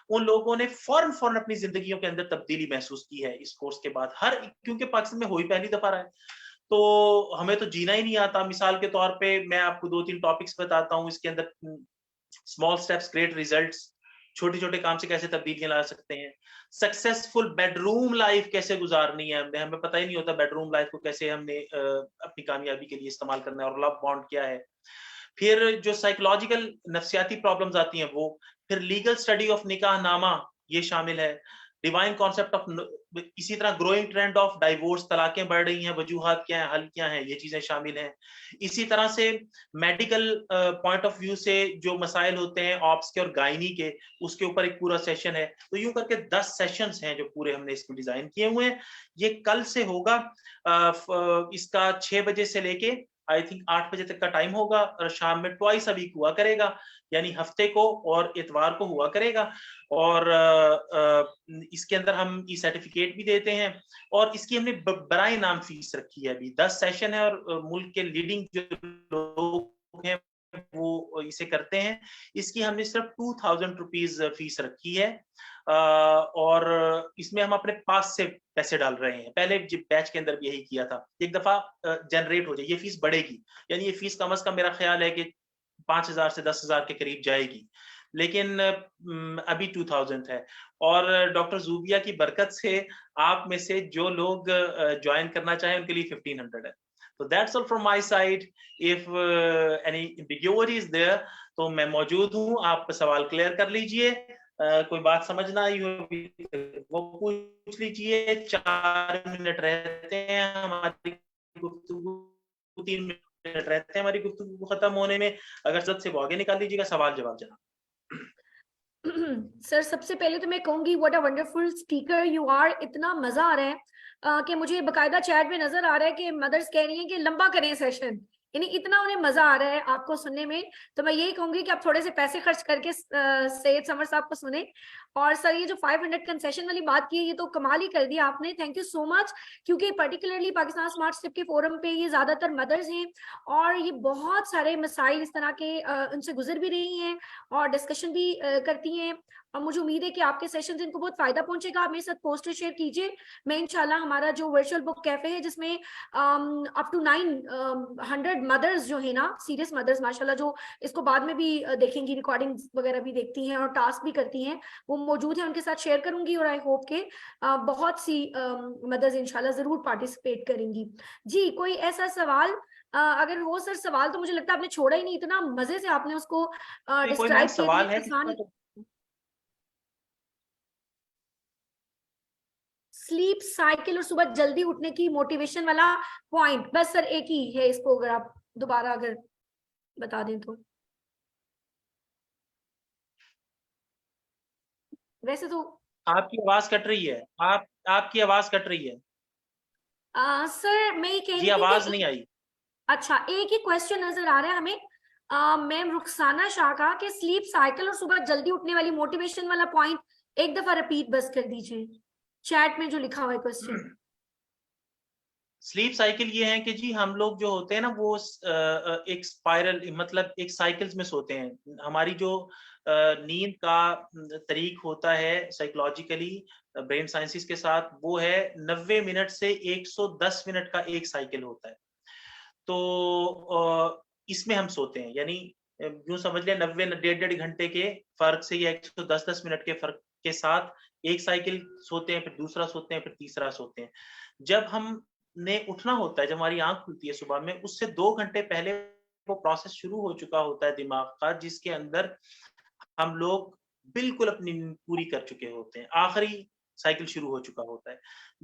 उन लोगों ने फौरन अपनी जिंदगियों के अंदर तब्दीली महसूस की है इस कोर्स के बाद। क्योंकि पाकिस्तान में हो ही पहली दफा रहा है, तो हमें तो जीना ही नहीं आता। मिसाल के तौर पे मैं आपको 2-3 टॉपिक्स बताता हूँ इसके अंदर। स्मॉल स्टेप्स ग्रेट रिजल्ट्स, छोटे-छोटे काम से कैसे तब्दीलियां ला सकते हैं। सक्सेसफुल बेडरूम लाइफ कैसे गुजारनी है, हमें पता ही नहीं होता बेडरूम लाइफ को कैसे हमने अपनी कामयाबी के लिए इस्तेमाल करना है, और लव बॉन्ड क्या है। फिर जो साइकोलॉजिकल नफ्सियाती प्रॉब्लम्स आती हैं वो, फिर लीगल स्टडी ऑफ निकाहनामा ये शामिल है। डिवाइन कॉन्सेप्ट ऑफ, इसी तरह ग्रोइंग ट्रेंड ऑफ डाइवोर्स, तलाकें बढ़ रही हैं, वजूहात क्या है, हल क्या है, ये चीजें शामिल हैं। इसी तरह से मेडिकल पॉइंट ऑफ व्यू से जो मसाइल होते हैं ऑप्स के और गायनी के, उसके ऊपर एक पूरा सेशन है। तो यूं करके 10 सेशंस हैं जो पूरे हमने इसमें डिजाइन किए हुए हैं। ये कल से होगा, इसका 6 बजे से लेके आई थिंक 8 बजे तक का टाइम होगा, और शाम में ट्वाइस अ वीक हुआ करेगा, यानी हफ्ते को और इतवार को हुआ करेगा। और इसके अंदर हम ई सर्टिफिकेट भी देते हैं, और इसकी हमने बराए नाम फीस रखी है। अभी 10 सेशन है, और मुल्क के लीडिंग जो लोग हैं वो इसे करते हैं। इसकी हमने सिर्फ 2000 रुपीज फीस रखी है, और इसमें हम अपने पास से पैसे डाल रहे हैं। पहले बैच के अंदर भी यही किया था, एक दफा जनरेट हो जाए, ये फीस बढ़ेगी, यानी ये फीस कम से कम मेरा ख्याल है कि 5000 से 10,000 के करीब जाएगी, लेकिन अभी 2000 है। और डॉक्टर जूबिया की बरकत से आप में से जो लोग ज्वाइन करना चाहें उनके लिए 1500 है। तो that's all from my side. If any ambiguity is there, तो मैं मौजूद हूँ, आप सवाल क्लियर कर लीजिए। कोई बात समझ ना आई हो वो पूछ लीजिए। 4 मिनट रहते हैं हमारी गुफ्तगू, 3 मिनट रहते हैं हमारी गुफ्तगू खत्म होने में। अगर जल्द से वो आगे निकाल लीजिएगा, सवाल जवाब जनाब। सर सबसे पहले तो मैं कहूंगी what a wonderful speaker you are. इतना मजा आ रहा है कि मुझे बकायदा चैट में नजर आ रहा है कि मदर्स कह रही हैं कि लंबा करें सेशन, यानी इतना उन्हें मजा आ रहा है आपको सुनने में। तो मैं यही कहूंगी कि आप थोड़े से पैसे खर्च करके सैयद समर साहब को सुने। और सर ये जो 500 कंसेशन वाली बात की है, ये तो कमाल ही कर दिया आपने, थैंक यू सो मच। क्योंकि पर्टिकुलरली पाकिस्तान स्मार्ट स्टेप के फोरम पे ये ज्यादातर मदर्स हैं, और ये बहुत सारे मसाइल इस तरह के उनसे गुजर भी रही हैं और डिस्कशन भी करती हैं। और मुझे उम्मीद है कि आपके सेशन इनको बहुत फायदा पहुंचेगा। आप मेरे साथ पोस्टर शेयर कीजिए, मैं इंशाल्लाह हमारा जो वर्चुअल बुक कैफे है जिसमें अप टू 900 मदर्स जो है ना, सीरियस मदर्स माशाल्लाह, जो इसको बाद में भी देखेंगी, रिकॉर्डिंग वगैरह भी देखती हैं और टास्क भी करती हैं, वो मौजूद है, उनके साथ शेयर करूंगी। और आई होप के बहुत सी मदर्स इंशाल्लाह जरूर पार्टिसिपेट करेंगी। जी कोई ऐसा सवाल अगर हो सर? सवाल तो मुझे लगता है आपने छोड़ा ही नहीं, इतना मजे से आपने उसको कोई मैम डिस्क्राइब किया, सवाल है आसान। स्लीप साइकिल और सुबह जल्दी उठने की मोटिवेशन वाला पॉइंट, बस सर एक ही है इसको, अगर आप दोबारा अगर बता दें तो। वैसे तो आपकी आवाज कट रही है, आपकी आवाज कट रही है सर मैं ये कह जी, रही थी आवाज कि नहीं आई। अच्छा एक ही क्वेश्चन नजर आ रहा है हमें मैम रुखसाना शाह का, कि स्लीप साइकिल और सुबह जल्दी उठने वाली मोटिवेशन वाला पॉइंट एक दफा रिपीट बस कर दीजिए, चैट में जो लिखा हुआ है क्वेश्चन। स्लीप साइकिल ये है कि जी हम लोग जो होते हैं ना वो एक स्पाइरल, मतलब एक साइकिल्स में सोते हैं। हमारी जो नींद का तरीक होता है साइकोलॉजिकली ब्रेन साइंसिस के साथ, वो है 90 मिनट से 110 मिनट का एक साइकिल होता है। तो इसमें हम सोते हैं, यानी यूं समझ लिया 90 डेढ़ घंटे के फर्क से या 110 मिनट के फर्क के साथ एक साइकिल सोते हैं, फिर दूसरा सोते हैं, फिर तीसरा सोते हैं। जब हम ने उठना होता है, जब हमारी आंख खुलती है सुबह में, उससे 2 घंटे पहले वो प्रोसेस शुरू हो चुका होता है दिमाग का, जिसके अंदर हम लोग बिल्कुल अपनी नींद पूरी कर चुके होते हैं, आखिरी साइकिल शुरू हो चुका होता है।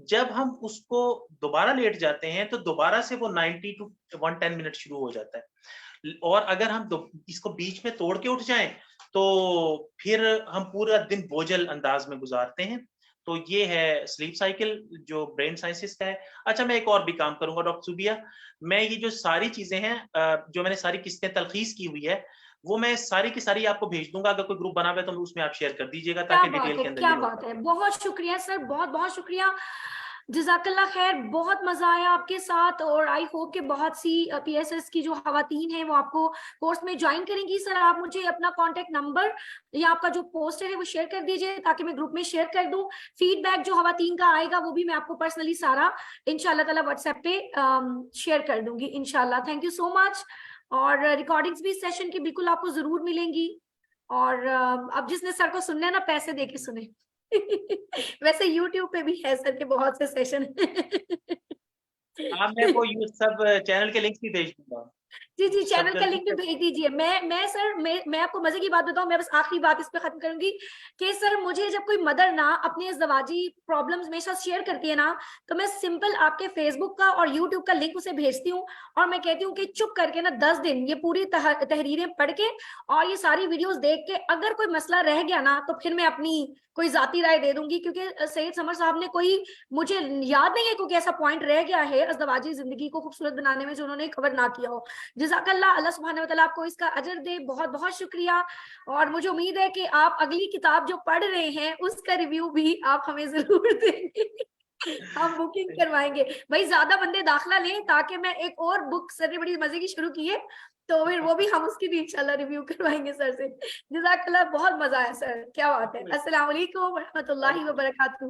जब हम उसको दोबारा लेट जाते हैं तो दोबारा से वो 90 टू 110 मिनट शुरू हो जाता है। और अगर हम इसको बीच में तोड़ के उठ जाएं तो फिर हम पूरा दिन बोझल अंदाज में गुजारते हैं। तो ये है स्लीप साइकिल जो ब्रेन साइंसिस का है। अच्छा, मैं एक और भी काम करूंगा डॉक्टर सुबिया, मैं ये जो सारी चीजें हैं जो मैंने सारी किस्तें तलखीस की हुई है, वो मैं सारी की सारी आपको भेज दूंगा। अगर कोई ग्रुप बना हुआ है तो उसमें आप शेयर कर दीजिएगा, क्या ताकि बात डिटेल है, के अंदर क्या ये हो बात पाए। है, बहुत शुक्रिया सर, बहुत बहुत शुक्रिया। जज़ाकल्लाह खैर, बहुत मजा आया आपके साथ, और आई होप कि बहुत सी पीएसएस की जो खवातीन हैं वो आपको कोर्स में ज्वाइन करेंगी। सर आप मुझे अपना कॉन्टेक्ट नंबर या आपका जो पोस्टर है वो शेयर कर दीजिए ताकि मैं ग्रुप में शेयर कर दूं। फीडबैक जो खवातीन का आएगा वो भी मैं आपको पर्सनली सारा इंशाल्लाह ताला व्हाट्सएप पे शेयर कर दूंगी इंशाल्लाह। Thank you so much. और रिकॉर्डिंग्स भी सेशन की बिल्कुल आपको जरूर मिलेंगी। और अब जिसने सर को सुनना है ना, पैसे दे के सुने। वैसे YouTube पे भी है सर के बहुत से सेशन। हाँ, मैं वो ये सब चैनल के लिंक भी भेज दूंगा। जी जी, सब चैनल का जल्दी लिंक भी से भेज दीजिए। मैं सर, मैं आपको मजे की बात बताऊं, मैं बस आखिरी बात इस पे खत्म करूंगी कि सर मुझे जब कोई मदर ना अपनी इज़्दवाजी प्रॉब्लम्स मेरे साथ शेयर करती है ना, तो मैं सिंपल आपके फेसबुक का और यूट्यूब का लिंक उसे भेजती हूँ और मैं कहती हूँ कि चुप करके ना 10 दिन ये पूरी तहरीरें पढ़ के और ये सारी वीडियोस देख के अगर कोई मसला रह गया ना तो फिर मैं अपनी कोई जाती राय दे दूंगी। क्योंकि सैयद समर साहब ने कोई, मुझे याद नहीं है क्योंकि ऐसा पॉइंट रह गया है अज़दवाजी जिंदगी को खूबसूरत बनाने में जो उन्होंने कवर ना किया हो। जज़ाकल्लाह, अल्लाह सुब्हानहू व तआला आपको इसका अजर दे। बहुत बहुत शुक्रिया। और मुझे उम्मीद है कि आप अगली किताब जो पढ़ रहे हैं उसका रिव्यू भी आप हमें जरूर देंगे। हम बुकिंग करवाएंगे भाई, ज्यादा बंदे दाखिला लें ताकि मैं एक और बुक सर ने बड़ी मजे की शुरू की है तो फिर वो भी हम उसकी भी इंशाल्लाह रिव्यू करवाएंगे सर से। जज़ाकल्लाह, बहुत मजा आया सर, क्या बात है। अस्सलाम वालेकुम व रहमतुल्लाहि व बरकातहू।